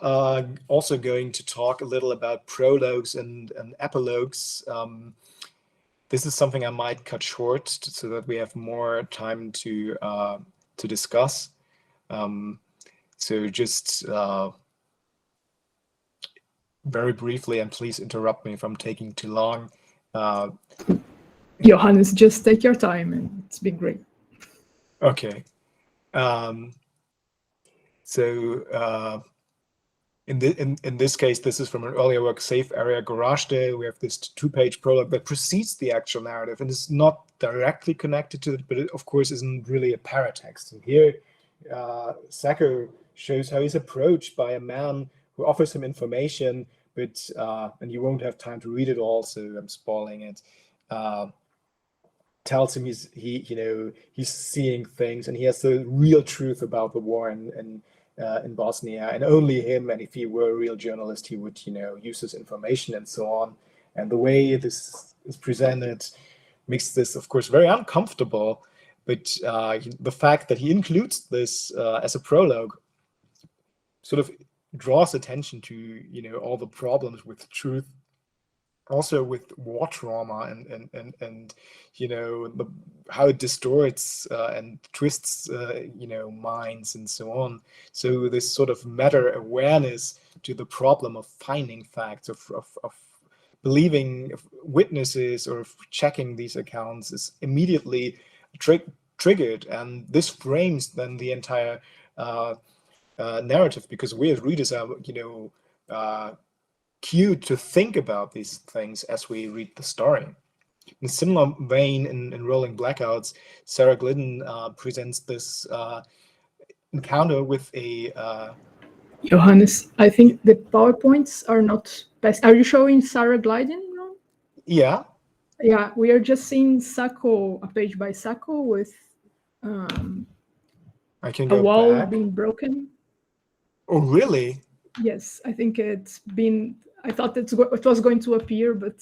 also going to talk a little about prologues and epilogues. This is something I might cut short so that we have more time to discuss. So just very briefly, and please interrupt me if I'm taking too long. Johannes, just take your time, and it's been great. Okay. In this case, this is from an earlier work, Safe Area Garage Day. We have this 2-page prologue that precedes the actual narrative and is not directly connected to it, but it, of course, isn't really a paratext. And here, Sacco shows how he's approached by a man who offers him information, but and you won't have time to read it all, so I'm spoiling it. Tells him he's seeing things, and he has the real truth about the war in Bosnia, and only him, and if he were a real journalist, he would use this information and so on. And the way this is presented makes this, of course, very uncomfortable, but the fact that he includes this as a prologue sort of draws attention to all the problems with truth, also with war trauma, and how it distorts and twists minds and so on. So this sort of meta awareness to the problem of finding facts, of believing witnesses, or of checking these accounts is immediately triggered, and this frames then the entire narrative, because we as readers are cued to think about these things as we read the story. In a similar vein, in Rolling Blackouts, Sarah Glidden presents this encounter with a... Johannes, I think the PowerPoints are not best. Are you showing Sarah Glidden? Yeah. Yeah, we are just seeing Sacco, a page by Sacco with I can go a wall back. being broken. Oh, really? Yes, I think it's been... I thought it was going to appear, but...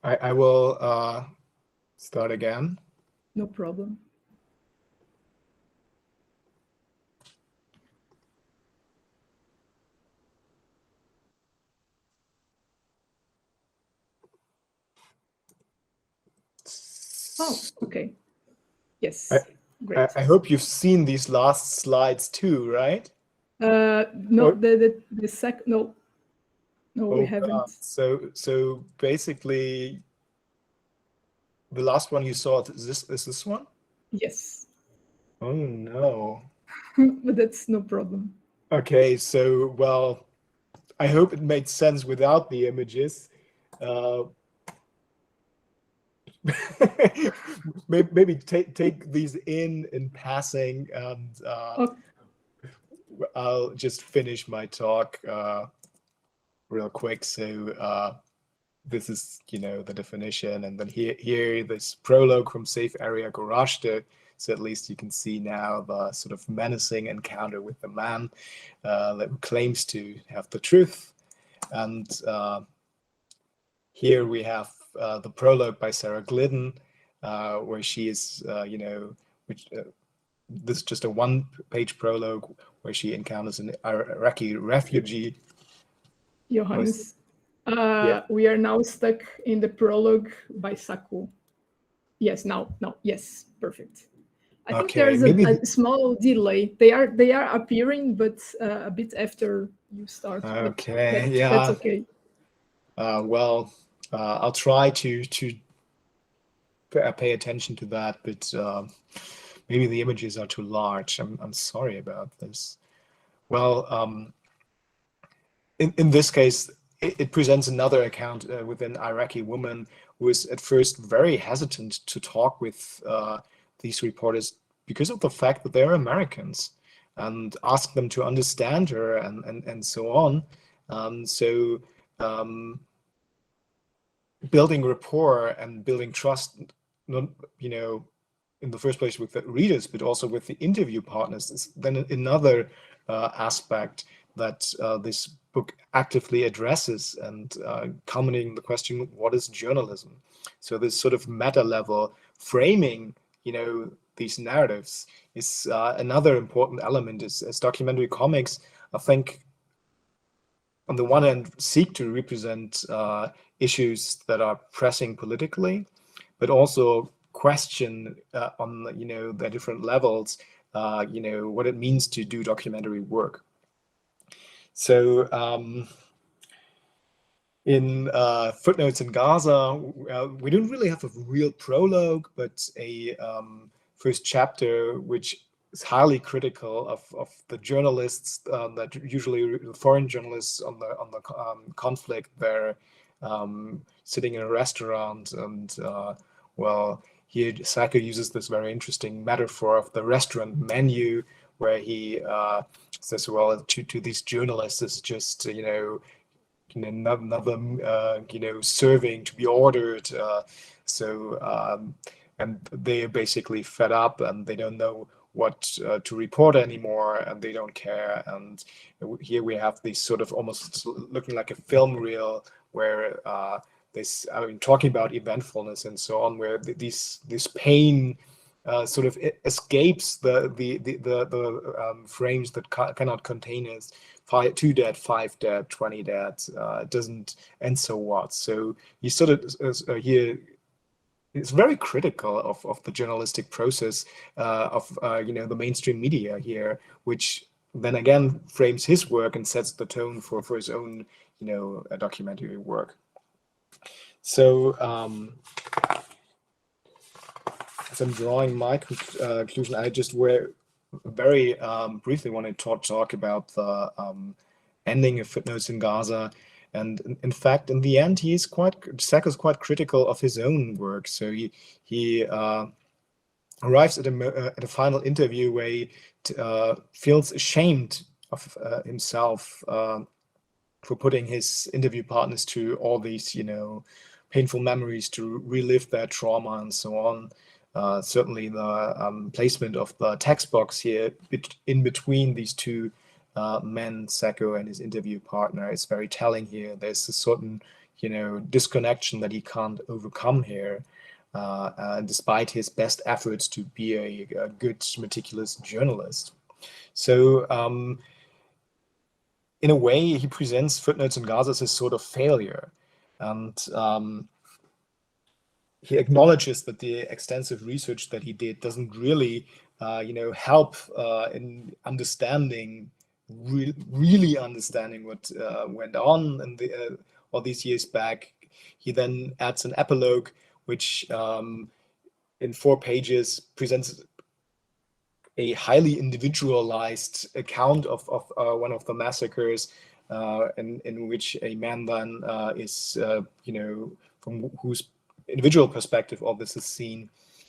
I will start again. No problem. Oh, okay. Yes, great. I hope you've seen these last slides too, right? No, the second, no, we haven't. So basically, the last one you saw is this one? Yes. Oh no. But that's no problem. Okay, so well, I hope it made sense without the images. Maybe take these in passing, and okay. I'll just finish my talk real quick. So this is, the definition. And then here this prologue from Safe Area Gorazde. So at least you can see now the sort of menacing encounter with the man that claims to have the truth. And here we have the prologue by Sarah Glidden, where she is, this is just a one-page prologue where she encounters an Iraqi refugee. Johannes, we are now stuck in the prologue by Saku. Yes, yes, perfect. I think there's a small delay. They are appearing, but a bit after you start. Okay, that's okay. Well, I'll try to pay attention to that, but maybe the images are too large. I'm sorry about this. Well, in this case, it presents another account with an Iraqi woman who is at first very hesitant to talk with these reporters because of the fact that they're Americans, and ask them to understand her and so on. Building rapport and building trust, not, in the first place with the readers, but also with the interview partners, is then another aspect that this book actively addresses, and culminating the question, what is journalism? So this sort of meta level framing, these narratives is another important element. As documentary comics, I think, on the one hand, seek to represent issues that are pressing politically, but also question on the different levels, what it means to do documentary work. So in Footnotes in Gaza, we don't really have a real prologue, but a first chapter which is highly critical of the journalists that usually foreign journalists on the conflict. They're sitting in a restaurant, and well, here Sacco uses this very interesting metaphor of the restaurant menu, where he says, well, to these journalists, it's just another serving to be ordered. And they're basically fed up, and they don't know what to report anymore, and they don't care. And here we have this sort of almost looking like a film reel, where talking about eventfulness and so on, where this pain sort of escapes the frames that cannot contain us. 2 dead, 5 dead, 20 dead, doesn't, and so what. So you sort of here, it's very critical of the journalistic process of the mainstream media here, which then again frames his work and sets the tone for his own documentary work. So as I'm drawing my conclusion, I just very briefly want to talk about the ending of Footnotes in Gaza. And in fact, in the end, Sacco's quite critical of his own work. So he arrives at a final interview where he feels ashamed of himself for putting his interview partners to all these, painful memories, to relive their trauma and so on. Certainly the placement of the text box here in between these two men, Sacco and his interview partner, is very telling here. There's a certain, disconnection that he can't overcome here, despite his best efforts to be a good, meticulous journalist. So in a way, he presents Footnotes in Gaza as a sort of failure. And he acknowledges that the extensive research that he did doesn't really, help in understanding, really understanding what went on in all these years back. He then adds an epilogue, which in 4 pages presents a highly individualized account of one of the massacres, in which a man then is, from whose individual perspective all this is seen,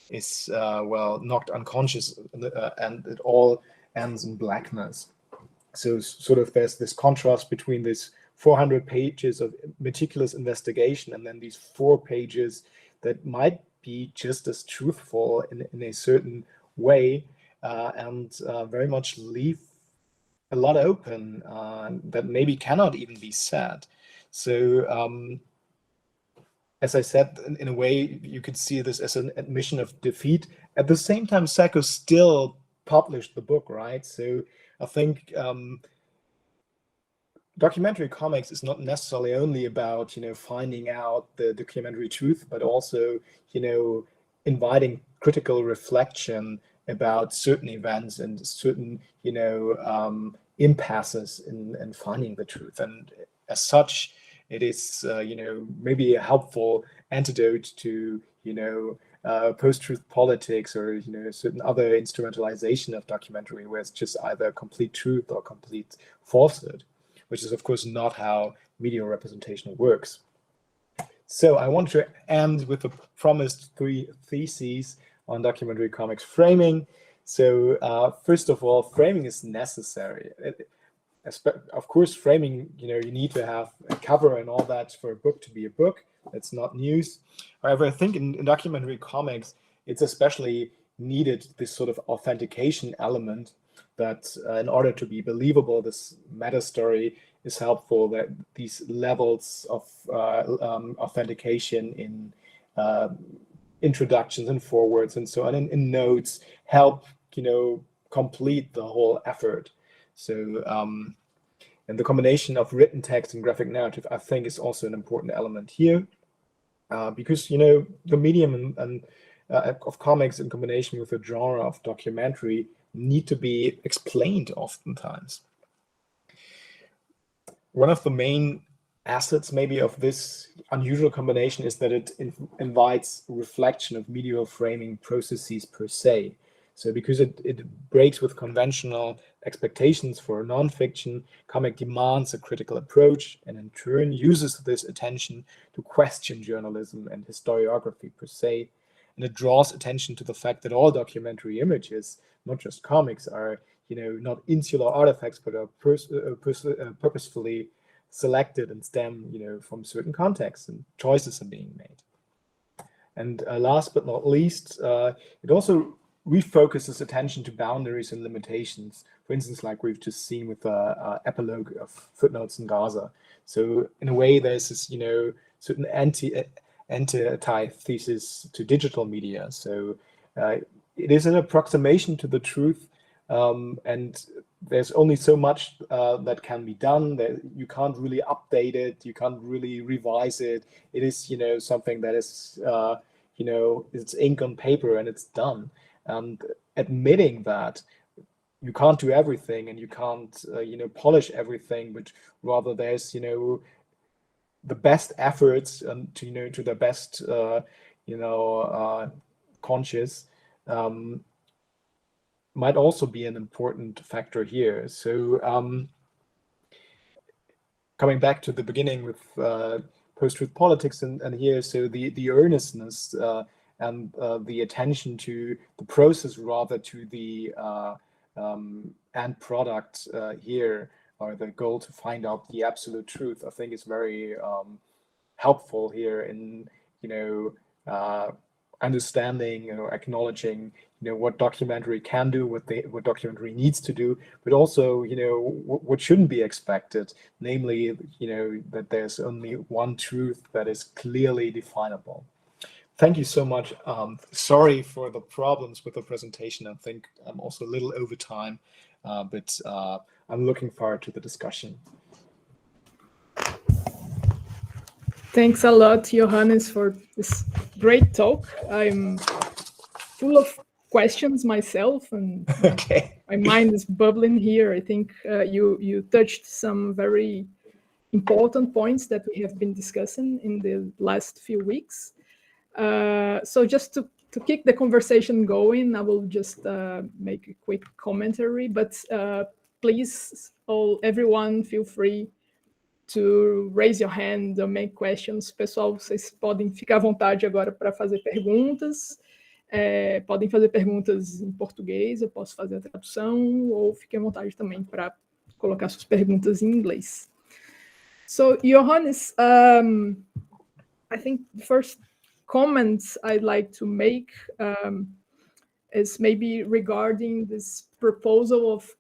is knocked unconscious, and it all ends in blackness. So sort of there's this contrast between this 400 pages of meticulous investigation, and then these 4 pages that might be just as truthful in a certain way, and very much leave a lot open that maybe cannot even be said. So as I said, in a way, you could see this as an admission of defeat. At the same time, Sacco still published the book, right? So I think documentary comics is not necessarily only about, finding out the documentary truth, but also, inviting critical reflection about certain events and certain, impasses in finding the truth. And as such, it is, maybe a helpful antidote to, post-truth politics or, certain other instrumentalization of documentary, where it's just either complete truth or complete falsehood, which is, of course, not how media representation works. So I want to end with the promised 3 theses on documentary comics framing. So first of all, framing is necessary. Of course, framing, you need to have a cover and all that for a book to be a book. That's not news. However, I think in documentary comics, it's especially needed this sort of authentication element that in order to be believable, this meta story is helpful, that these levels of authentication in introductions and forwards and so on, in notes, help, complete the whole effort. So, and the combination of written text and graphic narrative, I think, is also an important element here, because, the medium of comics in combination with the genre of documentary need to be explained oftentimes. One of the main assets maybe of this unusual combination is that it invites reflection of medial framing processes per se. So because it breaks with conventional expectations for nonfiction, comic demands a critical approach, and in turn uses this attention to question journalism and historiography per se. And it draws attention to the fact that all documentary images, not just comics, are not insular artifacts, but are purposefully selected and stem from certain contexts, and choices are being made. And last but not least, it also refocuses attention to boundaries and limitations. For instance, like we've just seen with the epilogue of Footnotes in Gaza. So in a way, there's this certain antithesis to digital media. So it is an approximation to the truth, and there's only so much that can be done. That you can't really update it, you can't really revise it. It is something that is it's ink on paper and it's done. And admitting that you can't do everything and you can't polish everything, but rather there's the best efforts and to the best conscious might also be an important factor here. So coming back to the beginning with post-truth politics and here, so the earnestness and the attention to the process rather to the end product here, or the goal to find out the absolute truth, I think is very helpful here in understanding, acknowledging what documentary can do, what documentary needs to do, but also what shouldn't be expected, namely that there's only one truth that is clearly definable. Thank you so much. Sorry for the problems with the presentation. I think I'm also a little over time, but I'm looking forward to the discussion. Thanks a lot, Johannes, for this great talk. I'm full of questions myself, and okay. My mind is bubbling here. I think you touched some very important points that we have been discussing in the last few weeks. So just to keep the conversation going, I will just make a quick commentary, but please, everyone, feel free to raise your hand or make questions. Pessoal, vocês podem ficar à vontade agora para fazer perguntas. Podem fazer perguntas em português, eu posso fazer a tradução, ou fiquem à vontade também para colocar suas perguntas em inglês. So Johannes, I think the first comments I'd like to make is maybe regarding this proposal of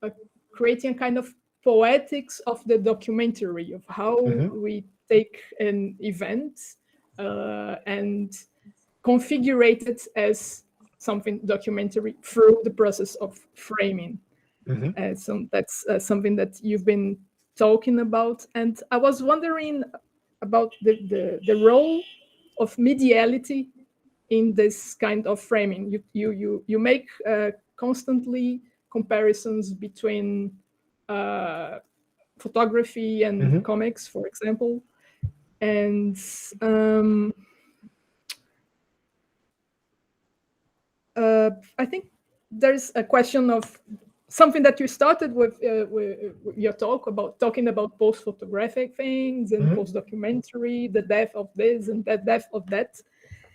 creating a kind of poetics of the documentary, of how we take an event and configure it as something documentary through the process of framing. So that's something that you've been talking about. And I was wondering about the role of mediality in this kind of framing. You make constantly comparisons between photography and comics, for example. And I think there's a question of something that you started with your talk about talking about post-photographic things and post-documentary, the depth of this and the depth of that.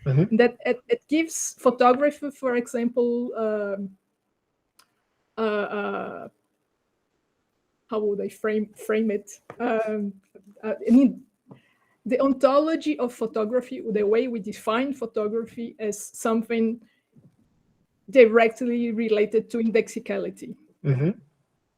That it gives photography, for example, how would I frame it? I mean, the ontology of photography, the way we define photography as something directly related to indexicality.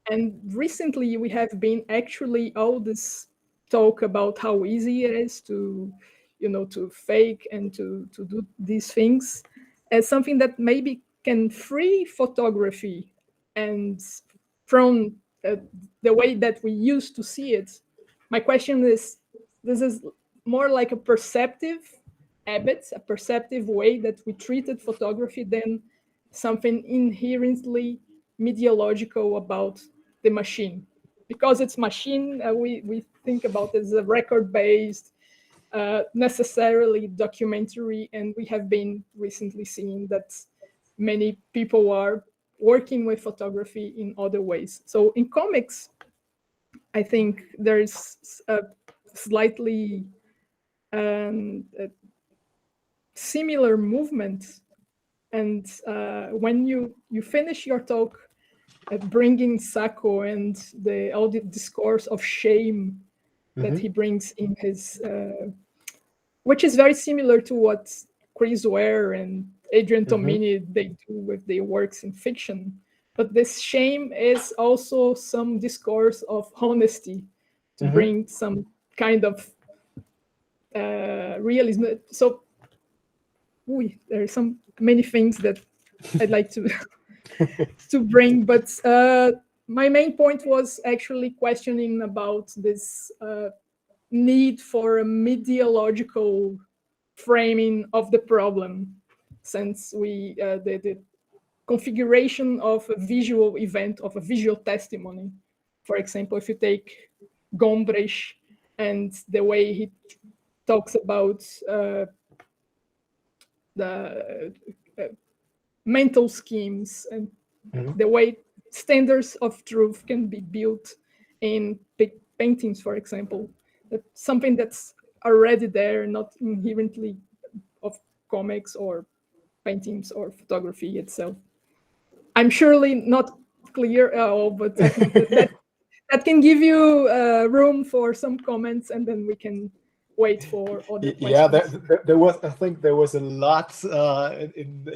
And recently we have been actually all this talk about how easy it is to, to fake and to do these things as something that maybe can free photography and from the way that we used to see it. My question is, this is more like a perceptive habit, a perceptive way that we treated photography than something inherently mediological about the machine. Because it's machine, we think about it as a record-based, necessarily documentary, and we have been recently seeing that many people are working with photography in other ways. So in comics, I think there's a slightly similar movement. And when you finish your talk bringing Sacco and all the discourse of shame that he brings in his, which is very similar to what Chris Ware and Adrian Tomini, they do with their works in fiction. But this shame is also some discourse of honesty to bring some kind of realism. So there are many things that I'd like to to bring, but my main point was actually questioning about this need for a mediological framing of the problem, since the configuration of a visual event, of a visual testimony. For example, if you take Gombrich and the way he talks about the mental schemes and the way standards of truth can be built in big paintings, for example, that's something that's already there, not inherently of comics or paintings or photography itself. I'm surely not clear at all, but I think that can give you room for some comments, and then we can wait for other questions. Yeah, there was. I think there was a lot in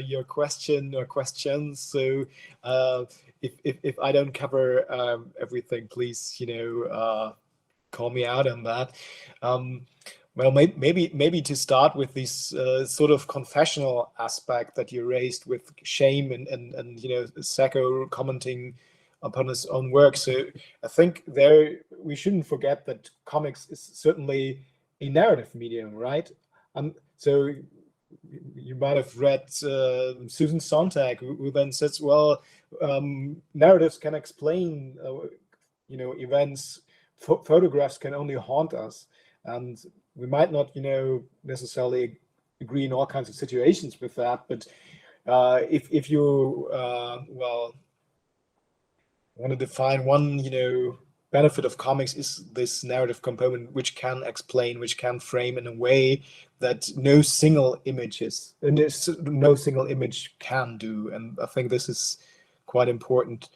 your question or questions. So if I don't cover everything, please, call me out on that. Well, maybe to start with this sort of confessional aspect that you raised with shame and Sacco commenting upon his own work. So I think we shouldn't forget that comics is certainly a narrative medium, right? So you might have read Susan Sontag, who then says, well, narratives can explain, events. Photographs can only haunt us, and we might not, necessarily agree in all kinds of situations with that. But if you want to define one, benefit of comics is this narrative component, which can explain, which can frame in a way that no single image can do. And I think this is quite important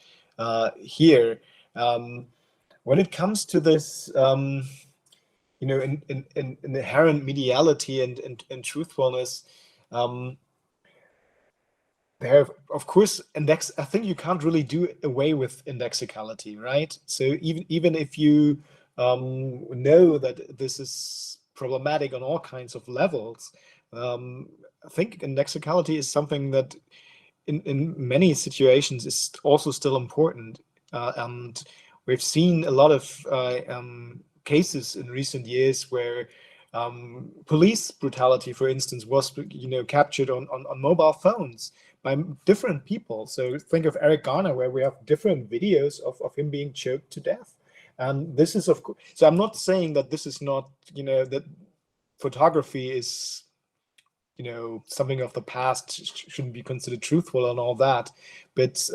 here. When it comes to this you know, in inherent mediality and truthfulness. There, of course, I think you can't really do away with indexicality, right? So even if you know that this is problematic on all kinds of levels, I think indexicality is something that in many situations is also still important. And we've seen a lot of cases in recent years where police brutality, for instance, was captured on mobile phones by different people. So think of Eric Garner, where we have different videos of him being choked to death. And this is, of course, so I'm not saying that this is not, that photography is, something of the past, shouldn't be considered truthful and all that. But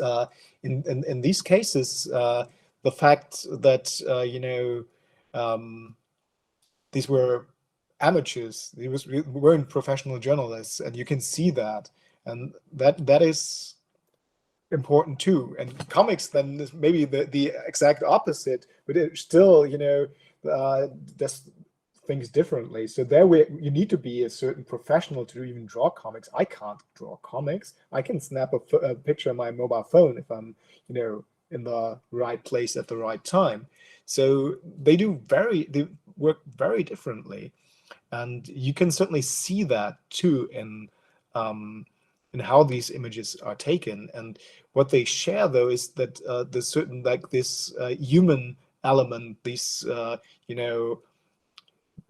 in these cases, the fact that, these were amateurs, we weren't professional journalists, and you can see that. And that is important too. And comics then is maybe the exact opposite, but it still, does things differently. So there you need to be a certain professional to even draw comics. I can't draw comics. I can snap a picture on my mobile phone if I'm, in the right place at the right time. So they work very differently. And you can certainly see that too in how these images are taken. And what they share, though, is that there's certain, like, this human element, this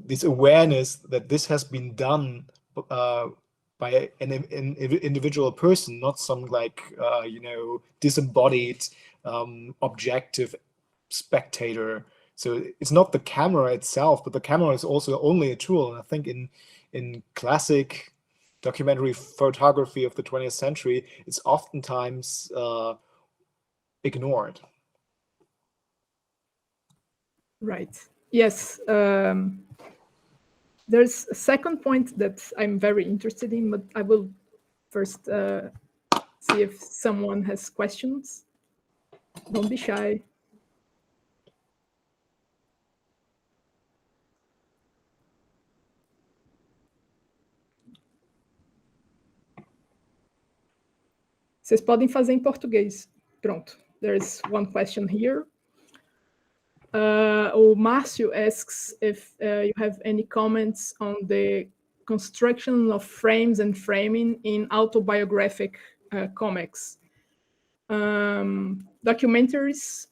this awareness that this has been done by an individual person, not some disembodied objective spectator. So it's not the camera itself, but the camera is also only a tool. And I think in classic documentary photography of the 20th century, it's oftentimes ignored. Right. Yes. There's a second point that I'm very interested in, but I will first see if someone has questions. Don't be shy. Vocês podem fazer em português. Pronto. There's one question here. Márcio asks if you have any comments on the construction of frames and framing in autobiographic comics. Documentaries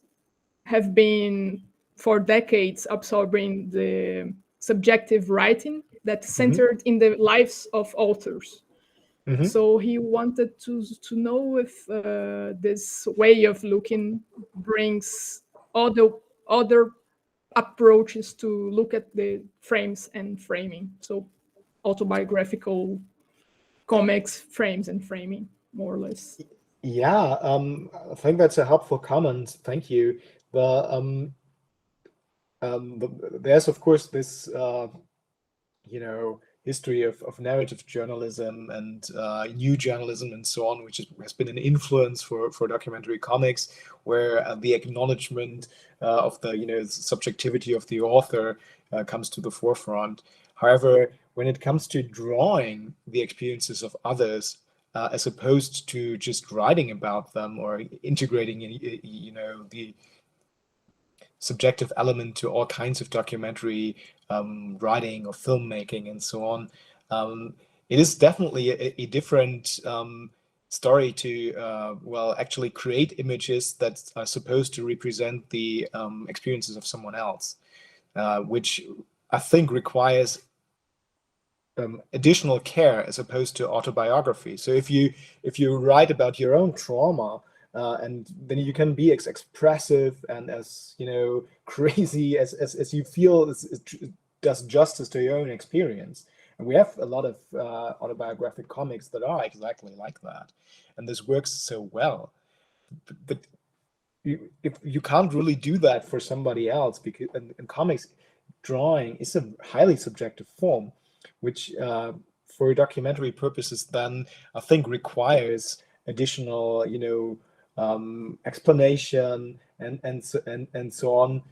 have been for decades absorbing the subjective writing that's centered in the lives of authors. So he wanted to know if this way of looking brings other approaches to look at the frames and framing. So autobiographical comics, frames and framing, more or less. Yeah, I think that's a helpful comment. Thank you. There's, of course, this history of narrative journalism and new journalism and so on, which has been an influence for documentary comics, where the acknowledgement of the subjectivity of the author comes to the forefront. However, when it comes to drawing the experiences of others, as opposed to just writing about them or integrating the subjective element to all kinds of documentary writing or filmmaking and so on. It is definitely a different story to, actually create images that are supposed to represent the experiences of someone else, which I think requires additional care as opposed to autobiography. So if you write about your own trauma, and then you can be as expressive and as crazy as you feel does justice to your own experience. And we have a lot of autobiographic comics that are exactly like that, and this works so well. But if you can't really do that for somebody else, because in comics, drawing is a highly subjective form, which for documentary purposes then I think requires additional explanation and so on,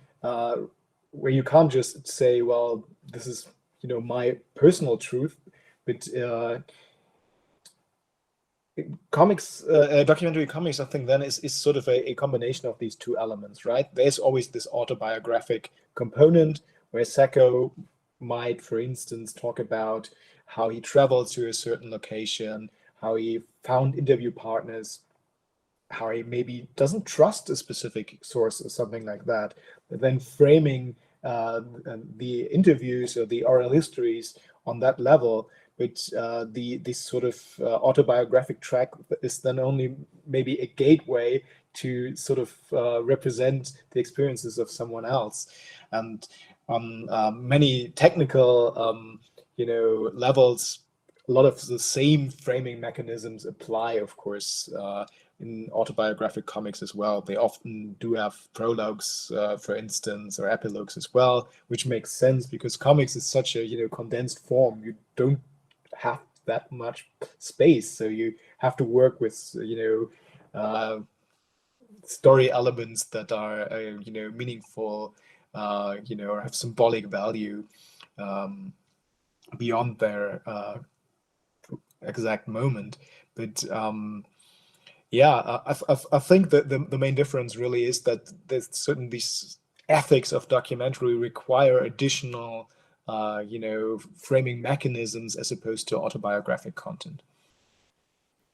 where you can't just say, well, this is, you know, my personal truth, but comics, documentary comics, I think then is sort of a combination of these two elements, right? There's always this autobiographic component where Sacco might, for instance, talk about how he traveled to a certain location, how he found interview partners, how he maybe doesn't trust a specific source or something like that, but then framing the interviews or the oral histories on that level. But this sort of autobiographic track is then only maybe a gateway to sort of represent the experiences of someone else. And on many technical, you know, levels, a lot of the same framing mechanisms apply, of course, in autobiographic comics as well. They often do have prologues, for instance, or epilogues as well, which makes sense because comics is such a, you know, condensed form. You don't have that much space, so you have to work with, you know, story elements that are, you know, meaningful, you know, or have symbolic value beyond their exact moment. But yeah, I think that the main difference really is that there's certain these ethics of documentary require additional, you know, framing mechanisms as opposed to autobiographic content.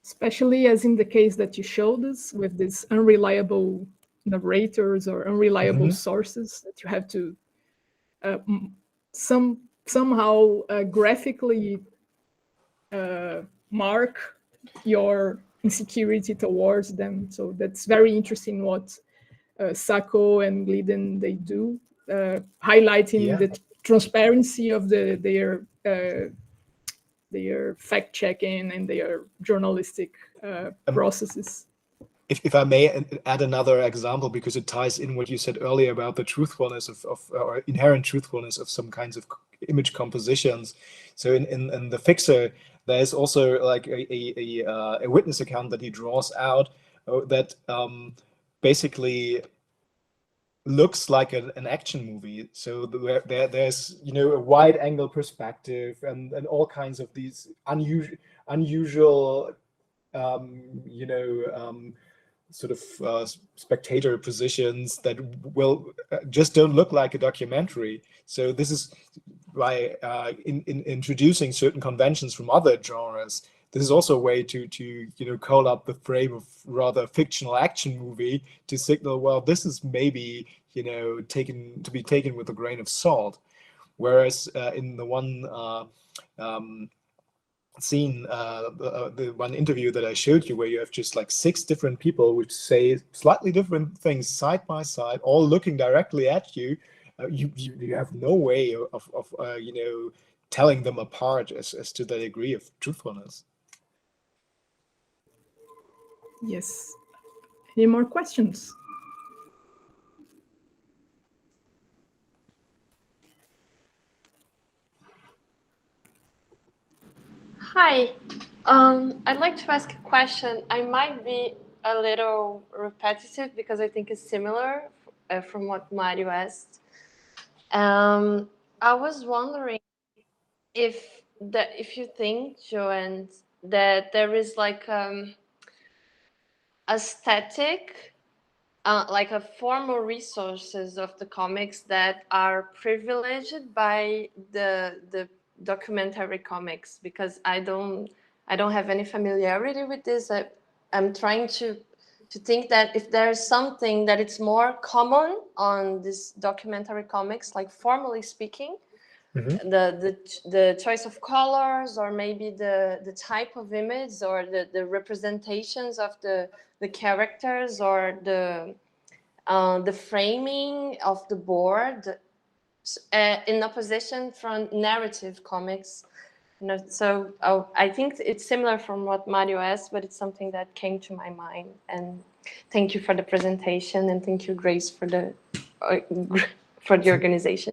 Especially as in the case that you showed us with these unreliable narrators or unreliable sources that you have to somehow graphically mark your insecurity towards them. So that's very interesting what Sacco and Glidden they do, highlighting the transparency of their fact-checking and their journalistic processes. If I may add another example, because it ties in what you said earlier about the truthfulness of or inherent truthfulness of some kinds of image compositions. So in the Fixer, there's also like a witness account that he draws out that basically looks like an action movie. So there's, you know, a wide angle perspective and all kinds of these unusual you know, sort of spectator positions that will just don't look like a documentary. So this is by in introducing certain conventions from other genres. This is also a way to you know, call up the frame of rather fictional action movie to signal, well, this is maybe, you know, to be taken with a grain of salt. Whereas in the one scene, the one interview that I showed you, where you have just like 6 different people which say slightly different things side by side, all looking directly at you, you have no way of you know, telling them apart as to the degree of truthfulness. Yes. Any more questions? Hi, I'd like to ask a question. I might be a little repetitive because I think it's similar from what Mario asked. I was wondering if you think, Johannes, that there is like aesthetic, like a formal resources of the comics that are privileged by the documentary comics, because I don't have any familiarity with this. I'm trying to think that if there's something that it's more common on this documentary comics, like formally speaking, the choice of colors, or maybe the type of image, or the representations of the characters, or the framing of the board, in opposition from narrative comics. You know, so I think it's similar from what Mario asked, but it's something that came to my mind. And thank you for the presentation, and thank you, Grace, for the organization.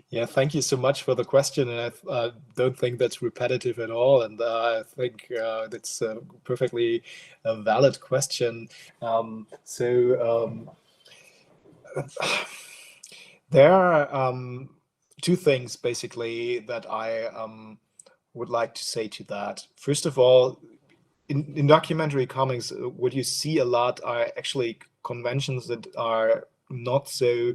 Yeah, thank you so much for the question, and I don't think that's repetitive at all, and I think that's a perfectly valid question. There are two things basically that I would like to say to that. First of all, in documentary comics, what you see a lot are actually conventions that are not so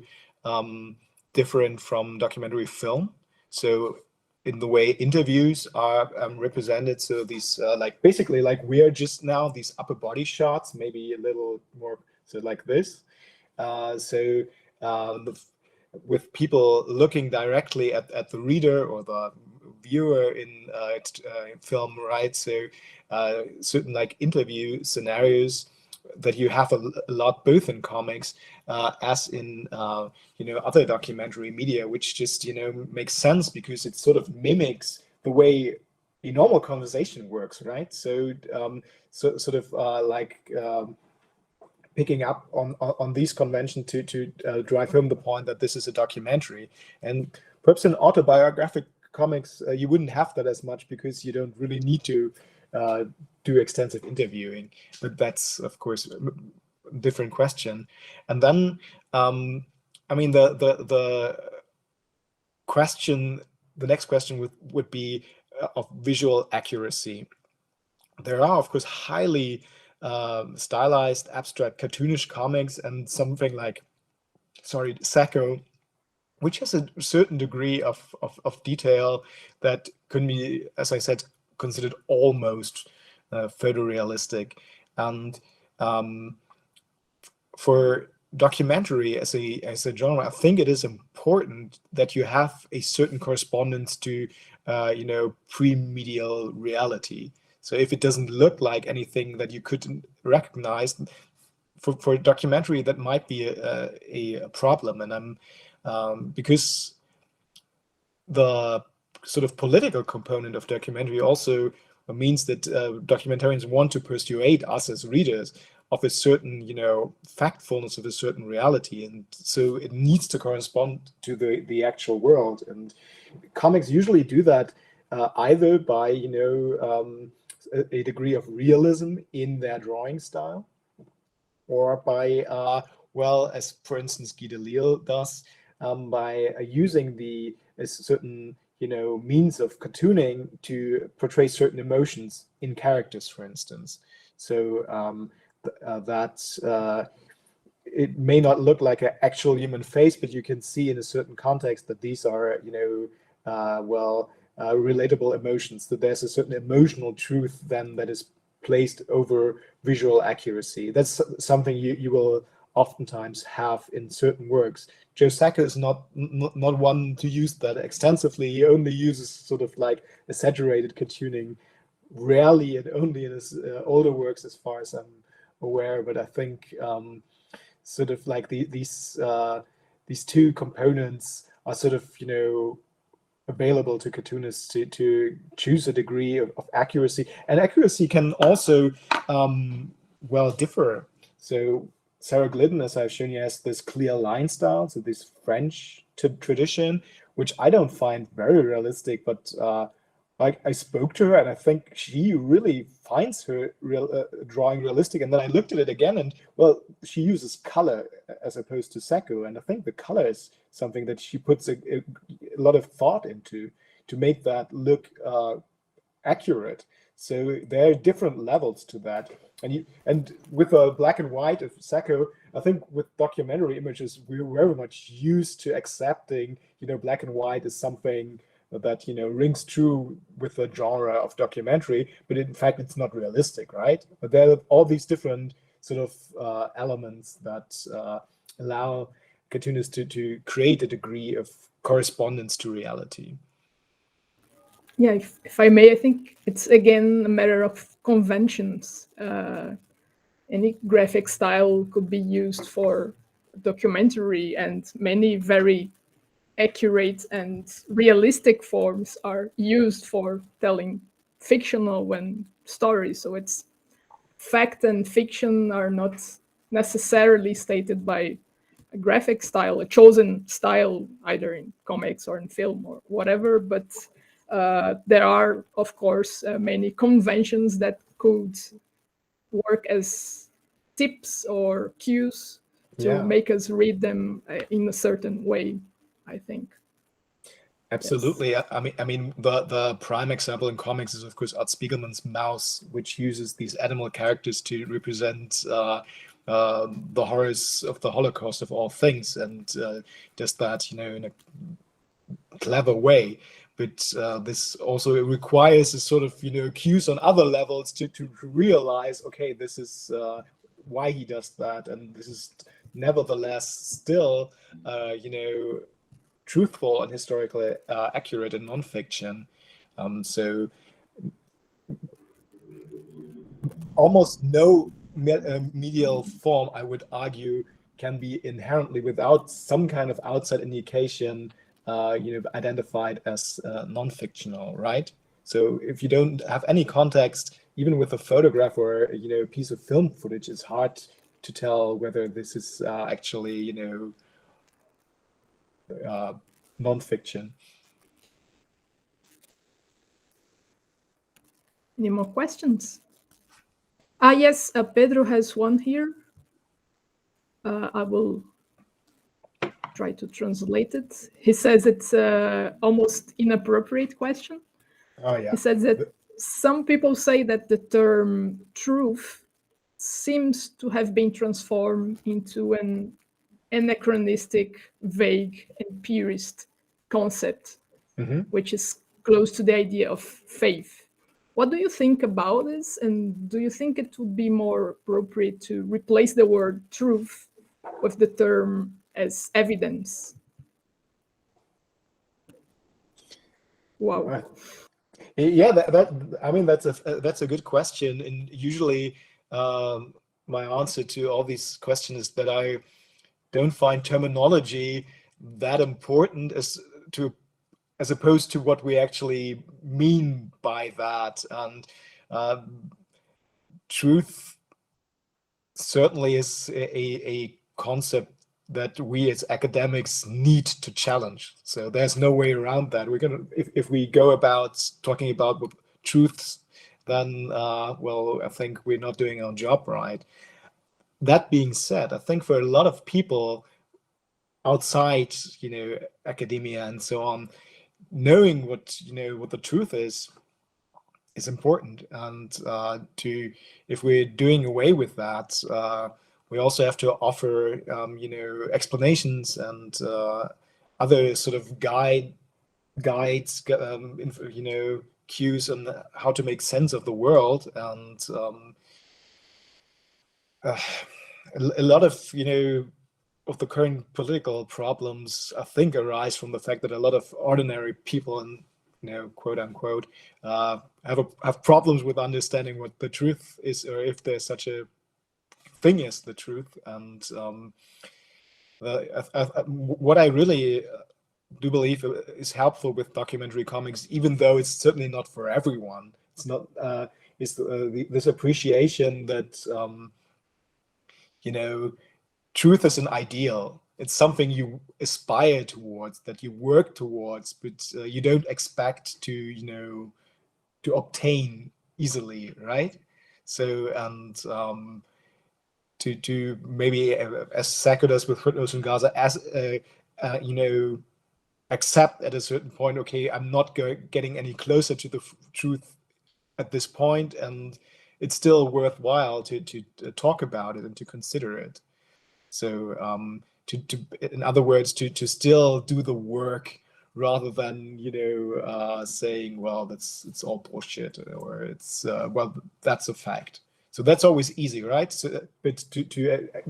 different from documentary film. So in the way interviews are represented, so these like basically like we are just now these upper body shots, maybe a little more so like this. With people looking directly at the reader or the viewer in film, right? So certain like interview scenarios that you have a lot both in comics as in other documentary media, which just makes sense because it sort of mimics the way a normal conversation works, right? So sort of like picking up on these conventions to drive home the point that this is a documentary. And perhaps in autobiographic comics, you wouldn't have that as much because you don't really need to do extensive interviewing. But that's, of course, a different question. And then, I mean, the question, the next question would be of visual accuracy. There are, of course, highly stylized, abstract, cartoonish comics, and something like, Sacco, which has a certain degree of detail that can be, as I said, considered almost photorealistic. And for documentary as a genre, I think it is important that you have a certain correspondence to pre-medial reality. So if it doesn't look like anything that you couldn't recognize, for a documentary, that might be a problem. And because the sort of political component of documentary also means that documentarians want to persuade us as readers of a certain, factfulness of a certain reality, and so it needs to correspond to the actual world. And comics usually do that either by a degree of realism in their drawing style, or by as for instance Guy Delisle does, by using a certain means of cartooning to portray certain emotions in characters, for instance. So it may not look like an actual human face, but you can see in a certain context that these are relatable emotions, that there's a certain emotional truth then that is placed over visual accuracy. That's something you will oftentimes have in certain works. Joe Sacco is not one to use that extensively. He only uses sort of like exaggerated cartooning, rarely and only in his older works, as far as I'm aware. But I think sort of like these two components are sort of available to cartoonists to choose a degree of accuracy. And accuracy can also differ. So Sarah Glidden, as I've shown you, has this clear line style, so this French tradition, which I don't find very realistic, but I spoke to her and I think she really finds her drawing realistic. And then I looked at it again, and she uses color as opposed to Sacco, and I think the color is something that she puts a lot of thought into to make that look accurate. So there are different levels to that. And with a black and white of Sacco, I think with documentary images, we're very much used to accepting, black and white as something that rings true with the genre of documentary, but in fact it's not realistic, right? But there are all these different sort of elements that allow cartoonists to create a degree of correspondence to reality. Yeah, if I may, I think it's again a matter of conventions. Any graphic style could be used for documentary, and many very accurate and realistic forms are used for telling fictional stories. So it's fact and fiction are not necessarily stated by a graphic style, a chosen style, either in comics or in film or whatever, but there are, of course, many conventions that could work as tips or cues to make us read them in a certain way, I think. Absolutely. Yes. I mean, the prime example in comics is, of course, Art Spiegelman's Mouse, which uses these animal characters to represent the horrors of the Holocaust of all things, and does that, in a clever way. But this also requires a sort of, cues on other levels to realize, okay, this is why he does that, and this is nevertheless still, truthful and historically accurate in nonfiction. So almost no medial form, I would argue, can be inherently without some kind of outside indication, identified as non-fictional, right? So if you don't have any context, even with a photograph or a piece of film footage, it's hard to tell whether this is actually non-fiction. Any more questions? Yes, Pedro has one here. I will try to translate it. He says it's almost inappropriate question. Oh, yeah. He says that some people say that the term truth seems to have been transformed into an anachronistic, vague, and purist concept, which is close to the idea of faith. What do you think about this? And do you think it would be more appropriate to replace the word truth with the term as evidence? Wow. Right. Yeah, that's a good question, and usually my answer to all these questions is that I don't find terminology that important as opposed to what we actually mean by that. And truth certainly is a concept that we as academics need to challenge. So there's no way around that. We're gonna, if we go about talking about truths, then well, I think we're not doing our job right. That being said, I think for a lot of people outside, academia and so on, knowing what the truth is important. And if we're doing away with that, we also have to offer, explanations and other sort of guides, cues on how to make sense of the world. And a lot of, of the current political problems, I think, arise from the fact that a lot of ordinary people, and quote unquote, have problems with understanding what the truth is, or if there's such a thing as the truth. And what I really do believe is helpful with documentary comics, even though it's certainly not for everyone, it's not this appreciation that truth is an ideal. It's something you aspire towards, that you work towards, but you don't expect to obtain easily, right? So, and to maybe, as Sacco does with Footnotes in Gaza, as accept at a certain point, okay, I'm not getting any closer to the truth at this point, and it's still worthwhile to talk about it and to consider it. So in other words, to still do the work rather than saying, well, it's all bullshit, or it's well, that's a fact. So that's always easy, right? So, but to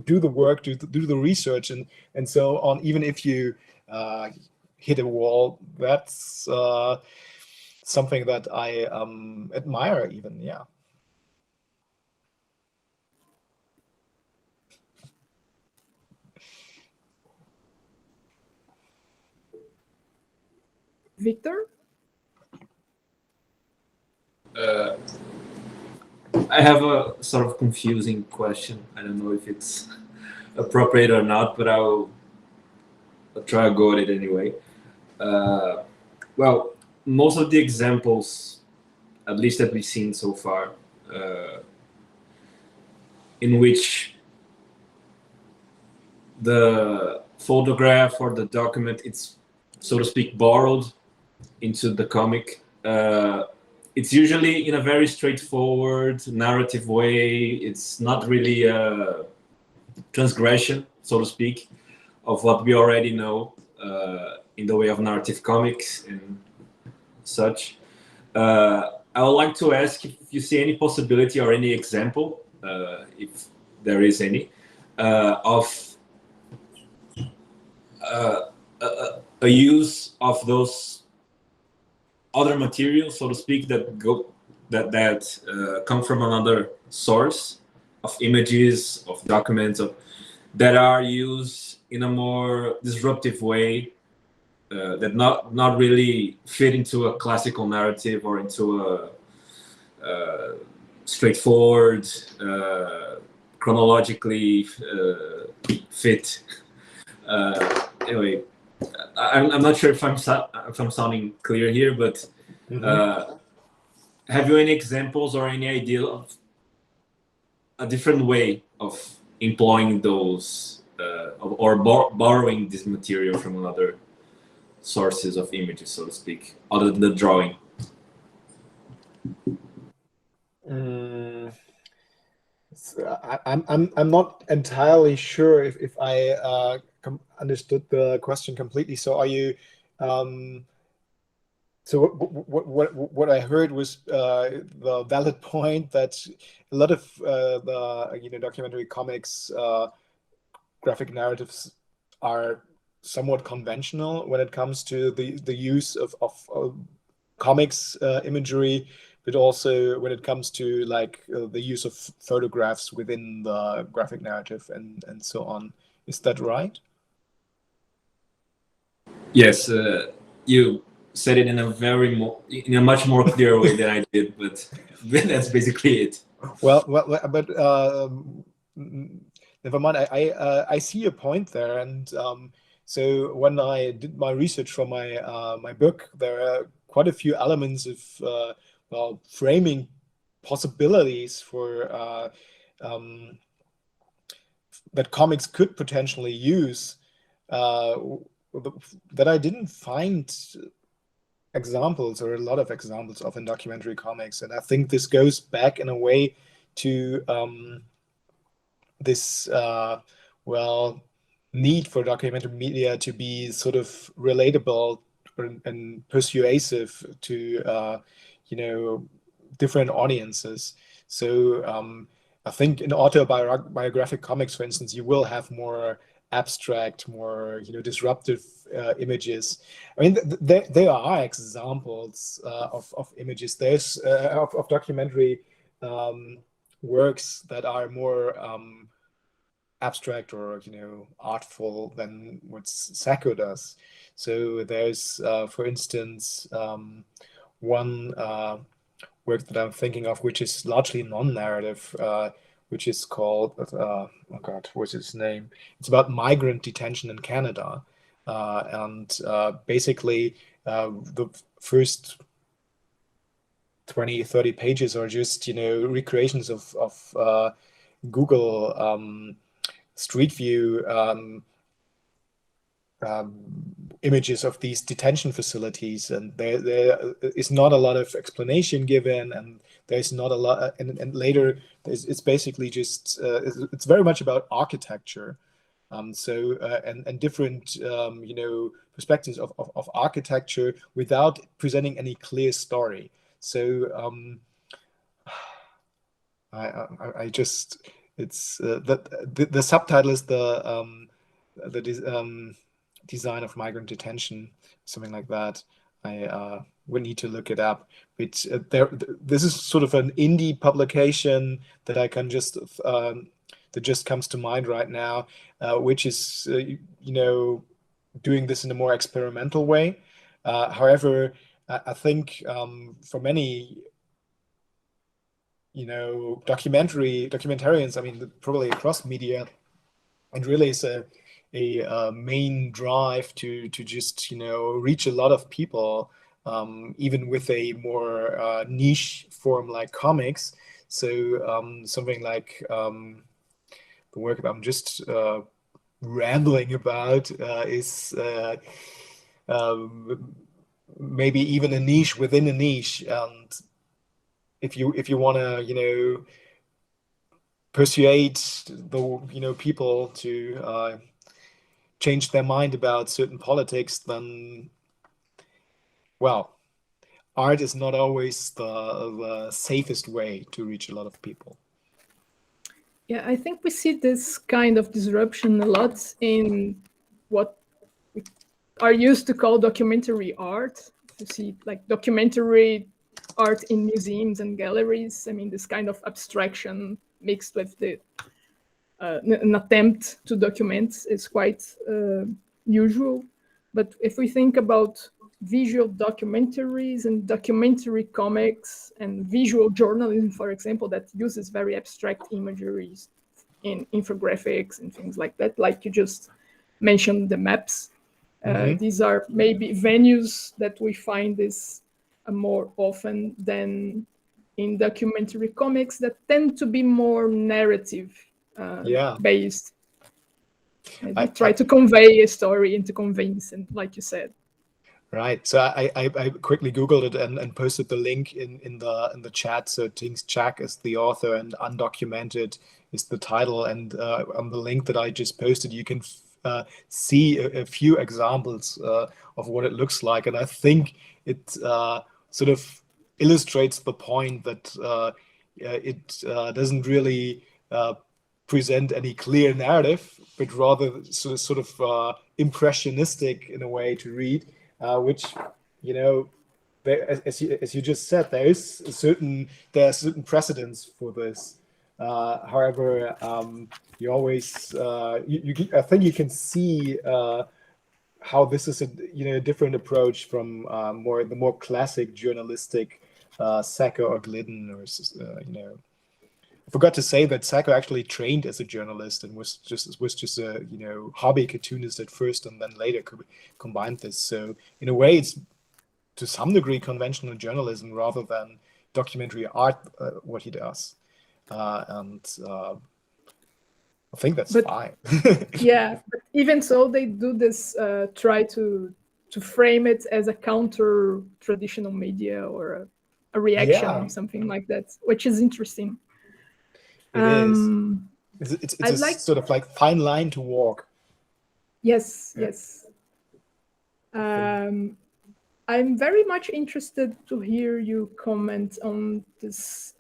do the work, to do the research and so on, even if you hit a wall, that's something that I admire even, yeah. Victor? I have a sort of confusing question. I don't know if it's appropriate or not, but I'll try to go at it anyway. Well, most of the examples, at least that we've seen so far, in which the photograph or the document, it's, so to speak, borrowed into the comic. It's usually in a very straightforward narrative way. It's not really a transgression, so to speak, of what we already know in the way of narrative comics and such. I would like to ask if you see any possibility or any example, if there is any, of a use of those other materials, so to speak, that come from another source of images, of documents, that are used in a more disruptive way, that not really fit into a classical narrative or into a straightforward, chronologically fit. Anyway, I'm not sure if I'm sounding clear here, but have you any examples or any idea of a different way of employing those or borrowing this material from another sources of images, so to speak, other than the drawing? I'm not entirely sure if I understood the question completely. So are you? So what I heard was the valid point that a lot of the documentary comics graphic narratives are somewhat conventional when it comes to the use of comics imagery, but also when it comes to like the use of photographs within the graphic narrative and so on. Is that right? Yes, you said it in a much more clear way than I did, but that's basically it. Well, but never mind. I see a point there, and so when I did my research for my my book, there are quite a few elements of well, framing possibilities for that comics could potentially use that I didn't find examples or a lot of examples of in documentary comics. And I think this goes back in a way to this well, need for documentary media to be sort of relatable and persuasive to different audiences. So I think in autobiographic comics, for instance, you will have more abstract, more disruptive images. I mean, there are examples of images. There's of documentary works that are more abstract or artful than what Sacco does. So there's, for instance, one work that I'm thinking of, which is largely non-narrative, which is called, oh God, what's its name? It's about migrant detention in Canada. And basically, the first 20, 30 pages are just, recreations of Google Street View images of these detention facilities, and there is not a lot of explanation given, and there's not a lot, and later it's basically just it's very much about architecture, and different perspectives of architecture without presenting any clear story. So I just, it's the subtitle is the design of migrant detention, something like that. I would need to look it up. But this is sort of an indie publication that I can just that just comes to mind right now, which is doing this in a more experimental way. However, I think for many documentarians, I mean, probably across media, it really is a main drive to just reach a lot of people, even with a more niche form like comics. So something like the work I'm just rambling about is maybe even a niche within a niche. And if you want to, persuade the, people to change their mind about certain politics, then, well, art is not always the safest way to reach a lot of people. Yeah, I think we see this kind of disruption a lot in what we are used to call documentary art. You see like documentary art in museums and galleries. I mean, this kind of abstraction mixed with an attempt to document is quite usual. But if we think about visual documentaries and documentary comics and visual journalism, for example, that uses very abstract imageries in infographics and things like that, like you just mentioned the maps. These are maybe venues that we find this more often than in documentary comics that tend to be more narrative based. They try to convey a story and to convince, and like you said. Right. So I quickly Googled it and posted the link in the chat. So Tings Chak is the author and Undocumented is the title. And on the link that I just posted, you can see a few examples of what it looks like. And I think it sort of illustrates the point that it doesn't really present any clear narrative, but rather sort of impressionistic in a way to read. Which, as you just said, there are certain precedents for this. However, you always, I think you can see how this is a different approach from the more classic journalistic Sacco or Glidden, or I forgot to say that Sacco actually trained as a journalist and was just a hobby cartoonist at first, and then later combined this. So in a way, it's to some degree conventional journalism rather than documentary art. What he does, and I think that's fine. Yeah, but even so, they do this. Try to frame it as a counter traditional media or a reaction, something like that, which is interesting. It is. It's a sort of like fine line to walk. Yes. I'm very much interested to hear you comment on this,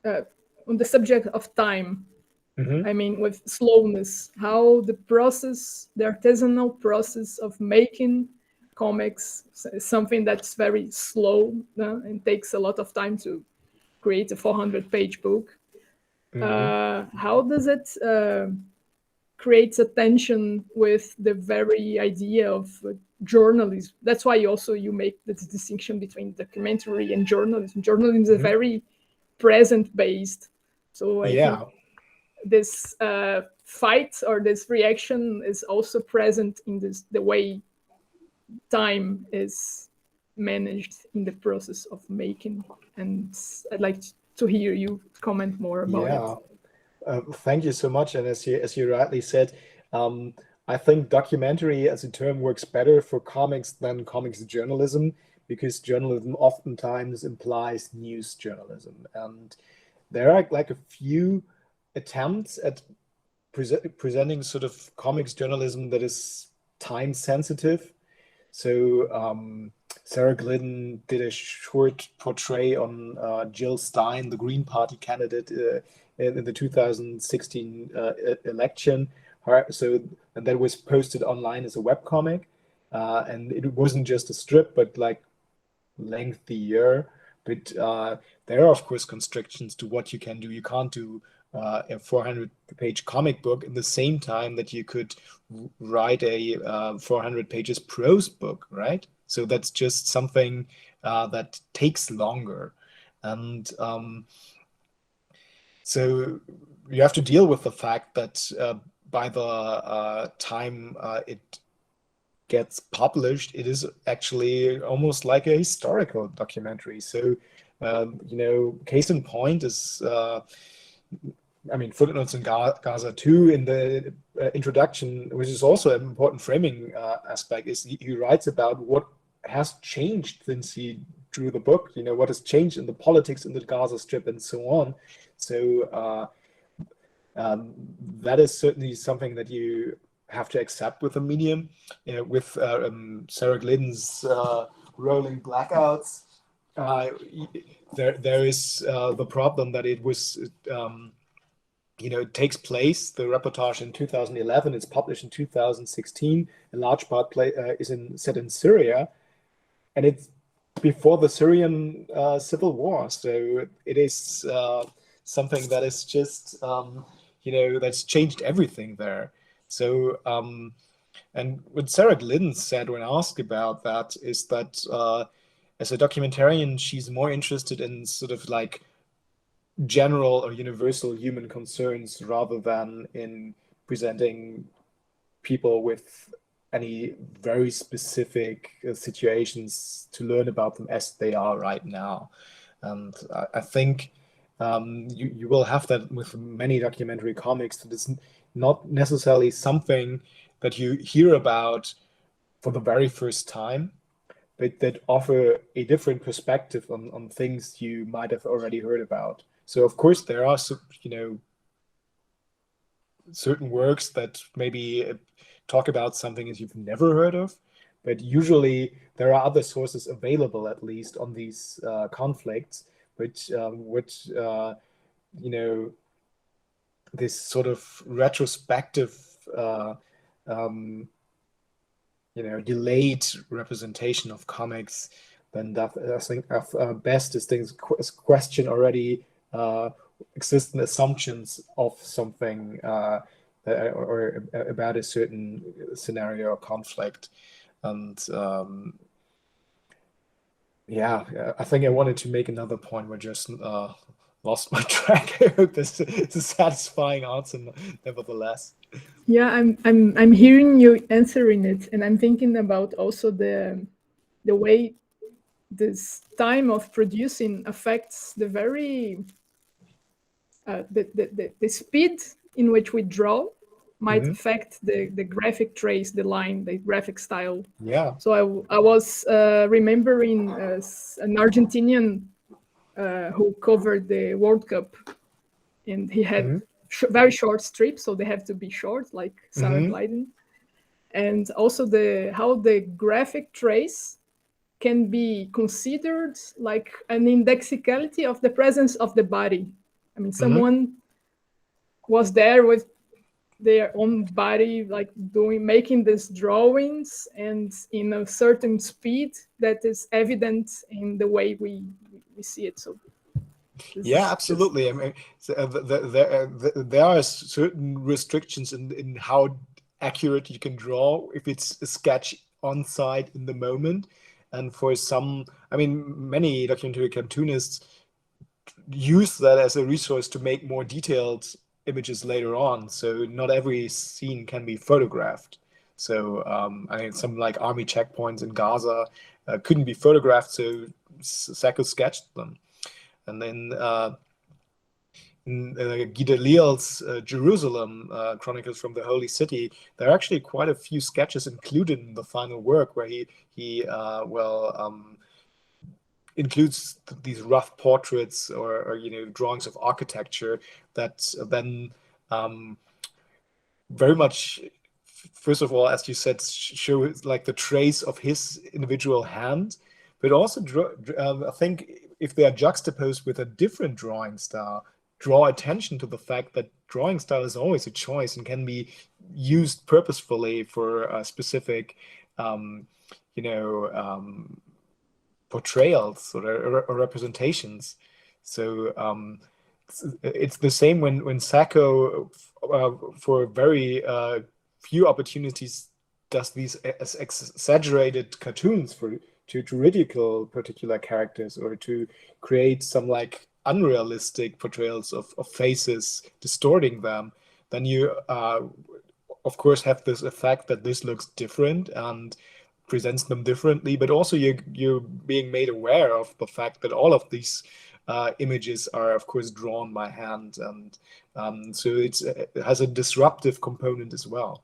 on the subject of time. I mean, with slowness, how the artisanal process of making comics is something that's very slow and takes a lot of time to create a 400-page book. How does it create a tension with the very idea of journalism? That's why you make the distinction between documentary and journalism. Journalism is very present-based. So I think this fight or this reaction is also present in the way time is managed in the process of making. And I'd like to hear you comment more about it. Thank you so much. And as you rightly said, I think documentary as a term works better for comics than comics journalism, because journalism oftentimes implies news journalism. And there are like a few attempts at presenting sort of comics journalism that is time sensitive. So Sarah Glidden did a short portrait on Jill Stein, the Green Party candidate in the 2016 election. And that was posted online as a webcomic. And it wasn't just a strip, but like lengthier. But there are, of course, constrictions to what you can do. You can't do a 400-page comic book in the same time that you could write a 400 pages prose book, right? So that's just something that takes longer. And so you have to deal with the fact that by the time it gets published, it is actually almost like a historical documentary. So, case in point is I mean, footnotes in Gaza too in the introduction, which is also an important framing aspect, is he writes about what has changed since he drew the book, you know, what has changed in the politics in the Gaza Strip and so on. So that is certainly something that you have to accept with the medium. You know, with Sarah Glidden's rolling blackouts, there is the problem that it was, you know, it takes place, the reportage in 2011, it's published in 2016, a large part is set in Syria, and it's before the Syrian civil war. So it is something that is just, you know, that's changed everything there. So, and what Sarah Glidden said when asked about that is that as a documentarian, she's more interested in sort of like general or universal human concerns rather than in presenting people with any very specific situations to learn about them as they are right now. And I think you will have that with many documentary comics, that it's not necessarily something that you hear about for the very first time, but that offer a different perspective on things you might have already heard about. So of course there are, you know, certain works that maybe talk about something that you've never heard of, but usually there are other sources available, at least on these conflicts, which you know, this sort of retrospective, you know, delayed representation of comics, then that I think best is things question already existing assumptions of something or about a certain scenario or conflict. And yeah, I think I wanted to make another point where just lost my track. I hope this is a satisfying answer, nevertheless. Yeah, I'm hearing you answering it, and I'm thinking about also the way this time of producing affects the very the speed in which we draw might affect the graphic trace, the line, the graphic style. Yeah. So I was remembering an Argentinian who covered the World Cup, and he had very short strips, so they have to be short, like Sarah Glidden. And also how the graphic trace can be considered like an indexicality of the presence of the body. I mean, someone was there with their own body, like making these drawings, and in a certain speed that is evident in the way we see it. So yeah, absolutely. I mean, there are certain restrictions in how accurate you can draw if it's a sketch on site in the moment. And for some, I mean, many documentary cartoonists use that as a resource to make more detailed images later on. So not every scene can be photographed. So I mean, some like army checkpoints in Gaza couldn't be photographed, so Sacco sketched them. And then in Guy Delisle's Jerusalem Chronicles from the Holy City, there are actually quite a few sketches included in the final work where he includes these rough portraits or you know, drawings of architecture that then very much, first of all, as you said, show like the trace of his individual hand, but also I think if they are juxtaposed with a different drawing style, draw attention to the fact that drawing style is always a choice and can be used purposefully for a specific, you know, portrayals or representations. So it's the same when Sacco, for very few opportunities, does these exaggerated cartoons to ridicule particular characters or to create some like unrealistic portrayals of faces, distorting them. Then you of course have this effect that this looks different and presents them differently, but also you're being made aware of the fact that all of these images are, of course, drawn by hand, and so it has a disruptive component as well.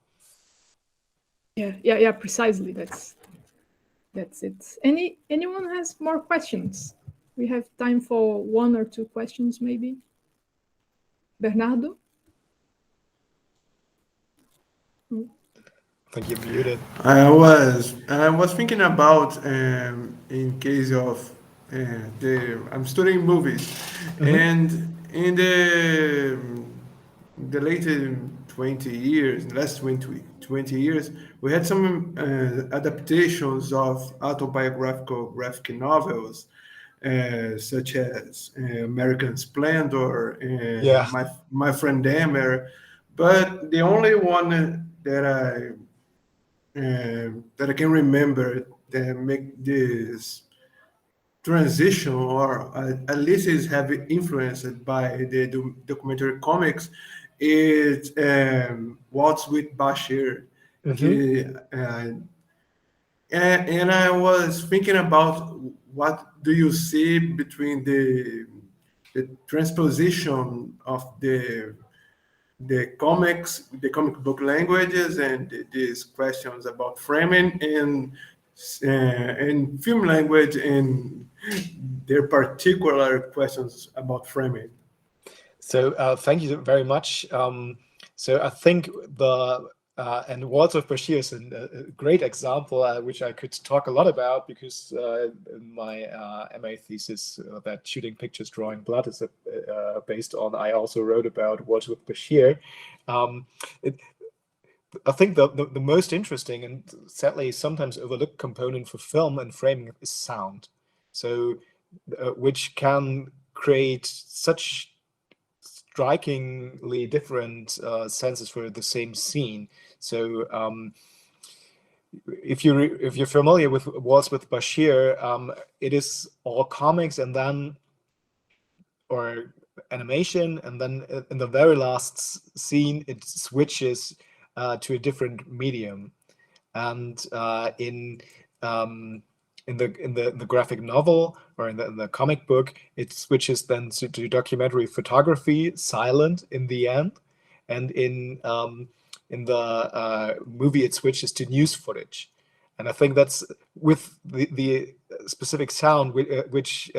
Yeah, precisely. That's it. Anyone has more questions? We have time for 1 or 2 questions, maybe. Bernardo? I think you're muted. I was thinking about in case of I'm studying movies, and in the later 20 years, last 20 years, we had some adaptations of autobiographical graphic novels, such as American Splendor and My Friend Dahmer, but the only one that I can remember that make this transition, or at least is heavily influenced by the documentary comics, is Waltz with Bashir. And I was thinking about what do you see between the transposition of the comic book languages and these questions about framing and film language and their particular questions about framing. So thank you very much. So I think and Waltz with Bashir is a great example, which I could talk a lot about, because in my MA thesis that Shooting Pictures, Drawing Blood is based on, I also wrote about Waltz with Bashir. I think the most interesting and sadly sometimes overlooked component for film and framing is sound. So which can create such strikingly different senses for the same scene. So if you're familiar with Waltz with Bashir, it is all comics and then or animation, and then in the very last scene it switches to a different medium. And in the graphic novel or in the comic book, it switches then to documentary photography, silent in the end, and in the movie it switches to news footage. And I think that's with the specific sound which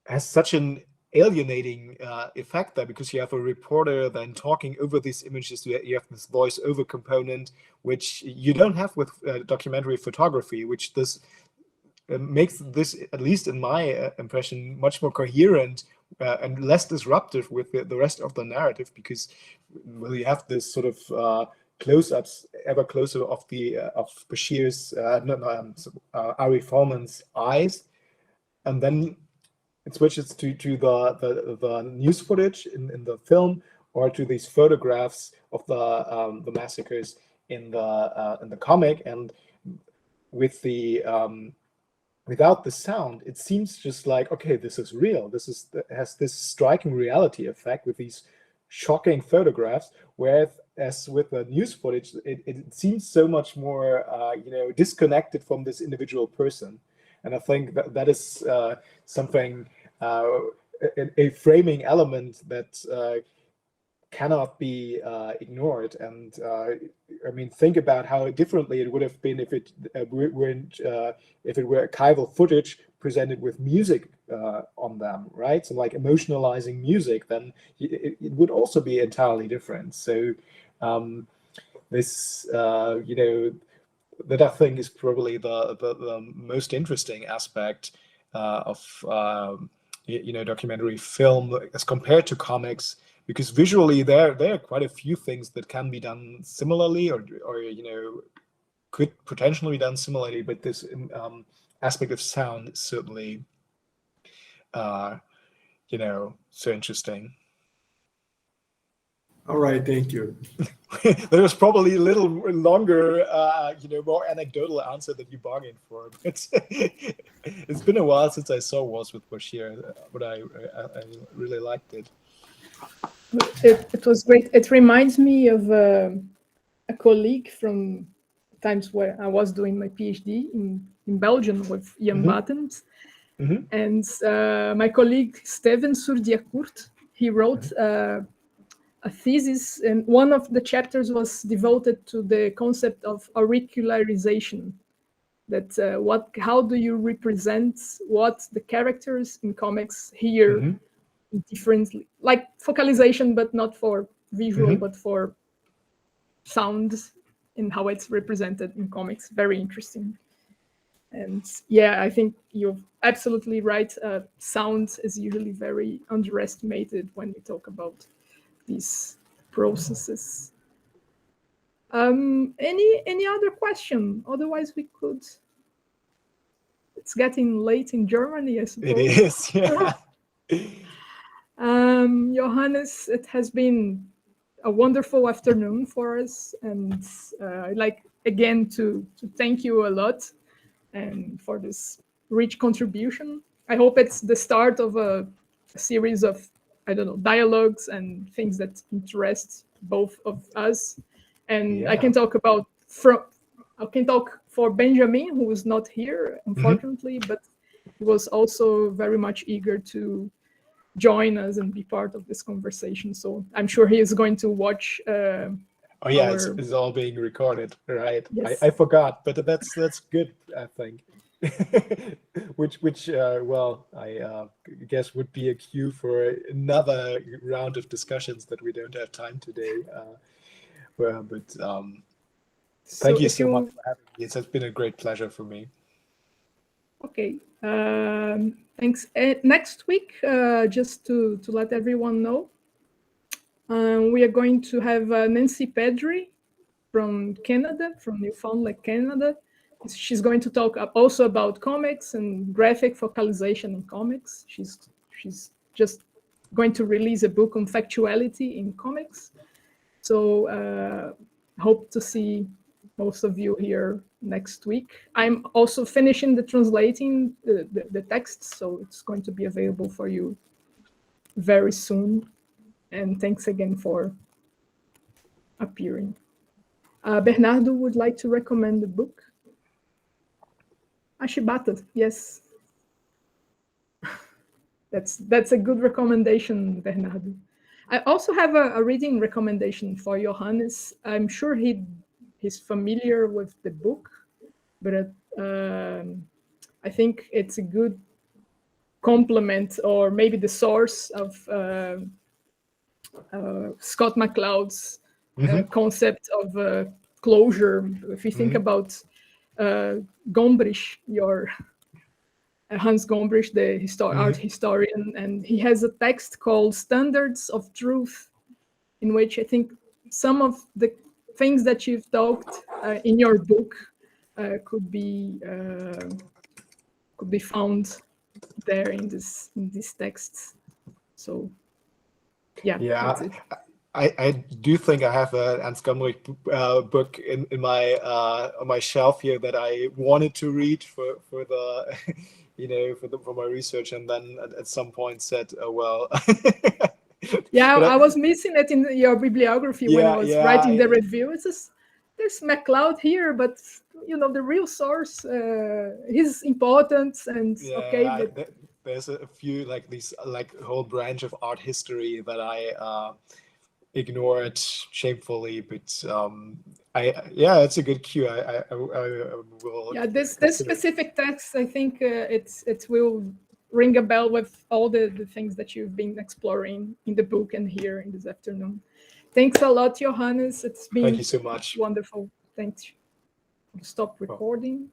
has such an alienating effect there, because you have a reporter then talking over these images. You have this voice-over component, which you don't have with documentary photography, which this makes this, at least in my impression, much more coherent and less disruptive with the rest of the narrative, because you have this sort of close-ups ever closer of Bashir's Ari Folman's eyes, and then it switches to the news footage in the film, or to these photographs of the massacres in the comic. And with the without the sound, it seems just like, okay, this is real. This has this striking reality effect with these shocking photographs. Whereas with the news footage, it seems so much more disconnected from this individual person. And I think that is something, a framing element that cannot be ignored. And I mean, think about how differently it would have been if it were archival footage presented with music on them, right? So like emotionalizing music, then it would also be entirely different. So this, that I think is probably the most interesting aspect of documentary film as compared to comics, because visually there are quite a few things that can be done similarly, or could potentially be done similarly, but this aspect of sound is certainly so interesting. All right, thank you. There was probably a little longer, more anecdotal answer that you bargained for. But it's been a while since I saw Waltz with Bashir, but I really liked it. It was great. It reminds me of a colleague from times where I was doing my PhD in Belgium with Ian Battens. And my colleague Steven Surdiacourt, he wrote a thesis, and one of the chapters was devoted to the concept of auricularization. That how do you represent what the characters in comics hear differently, like focalization, but not for visual, but for sound, and how it's represented in comics. Very interesting. And yeah, I think you're absolutely right. Sound is usually very underestimated when we talk about these processes. Any other question? Otherwise, we could. It's getting late in Germany, I suppose. It is, yeah. Johannes, it has been a wonderful afternoon for us, and I'd like again to thank you a lot and for this rich contribution. I hope it's the start of a series of, I don't know, dialogues and things that interest both of us. And I can talk for Benjamin, who is not here, unfortunately, but he was also very much eager to join us and be part of this conversation. So I'm sure he is going to watch. Oh yeah, it's all being recorded, right? Yes. I forgot, but that's good, I think. which well, I guess would be a cue for another round of discussions that we don't have time today. Thank you so much for having me. It has been a great pleasure for me. Okay, thanks. Next week, just to let everyone know, we are going to have Nancy Pedri from Canada, from Newfoundland, Canada. She's going to talk also about comics and graphic focalization in comics. She's just going to release a book on factuality in comics. So hope to see most of you here next week. I'm also finishing the translating the text, so it's going to be available for you very soon. And thanks again for appearing. Bernardo would like to recommend the book. Ashibata, yes. That's a good recommendation, Bernardo. I also have a reading recommendation for Johannes. I'm sure he's familiar with the book, but I think it's a good complement, or maybe the source of Scott McCloud's concept of closure. If you think about Gombrich, Hans Gombrich, the art historian, and he has a text called Standards of Truth, in which I think some of the things that you've talked in your book could be found there in these texts. So yeah. I do think I have an Hans Gombrich book in my on my shelf here that I wanted to read for the for my research, and then at some point said, oh well. Yeah, I was missing it in your bibliography when I was writing the review. It's just, there's McCloud here, but the real source, his importance, and but there's a few these whole branch of art history that I ignored shamefully, but it's a good cue. I will. Yeah, this specific text, I think it will ring a bell with all the things that you've been exploring in the book and here in this afternoon. Thanks a lot, Johannes. It's been Thank you so much. Wonderful. Thanks. Stop recording.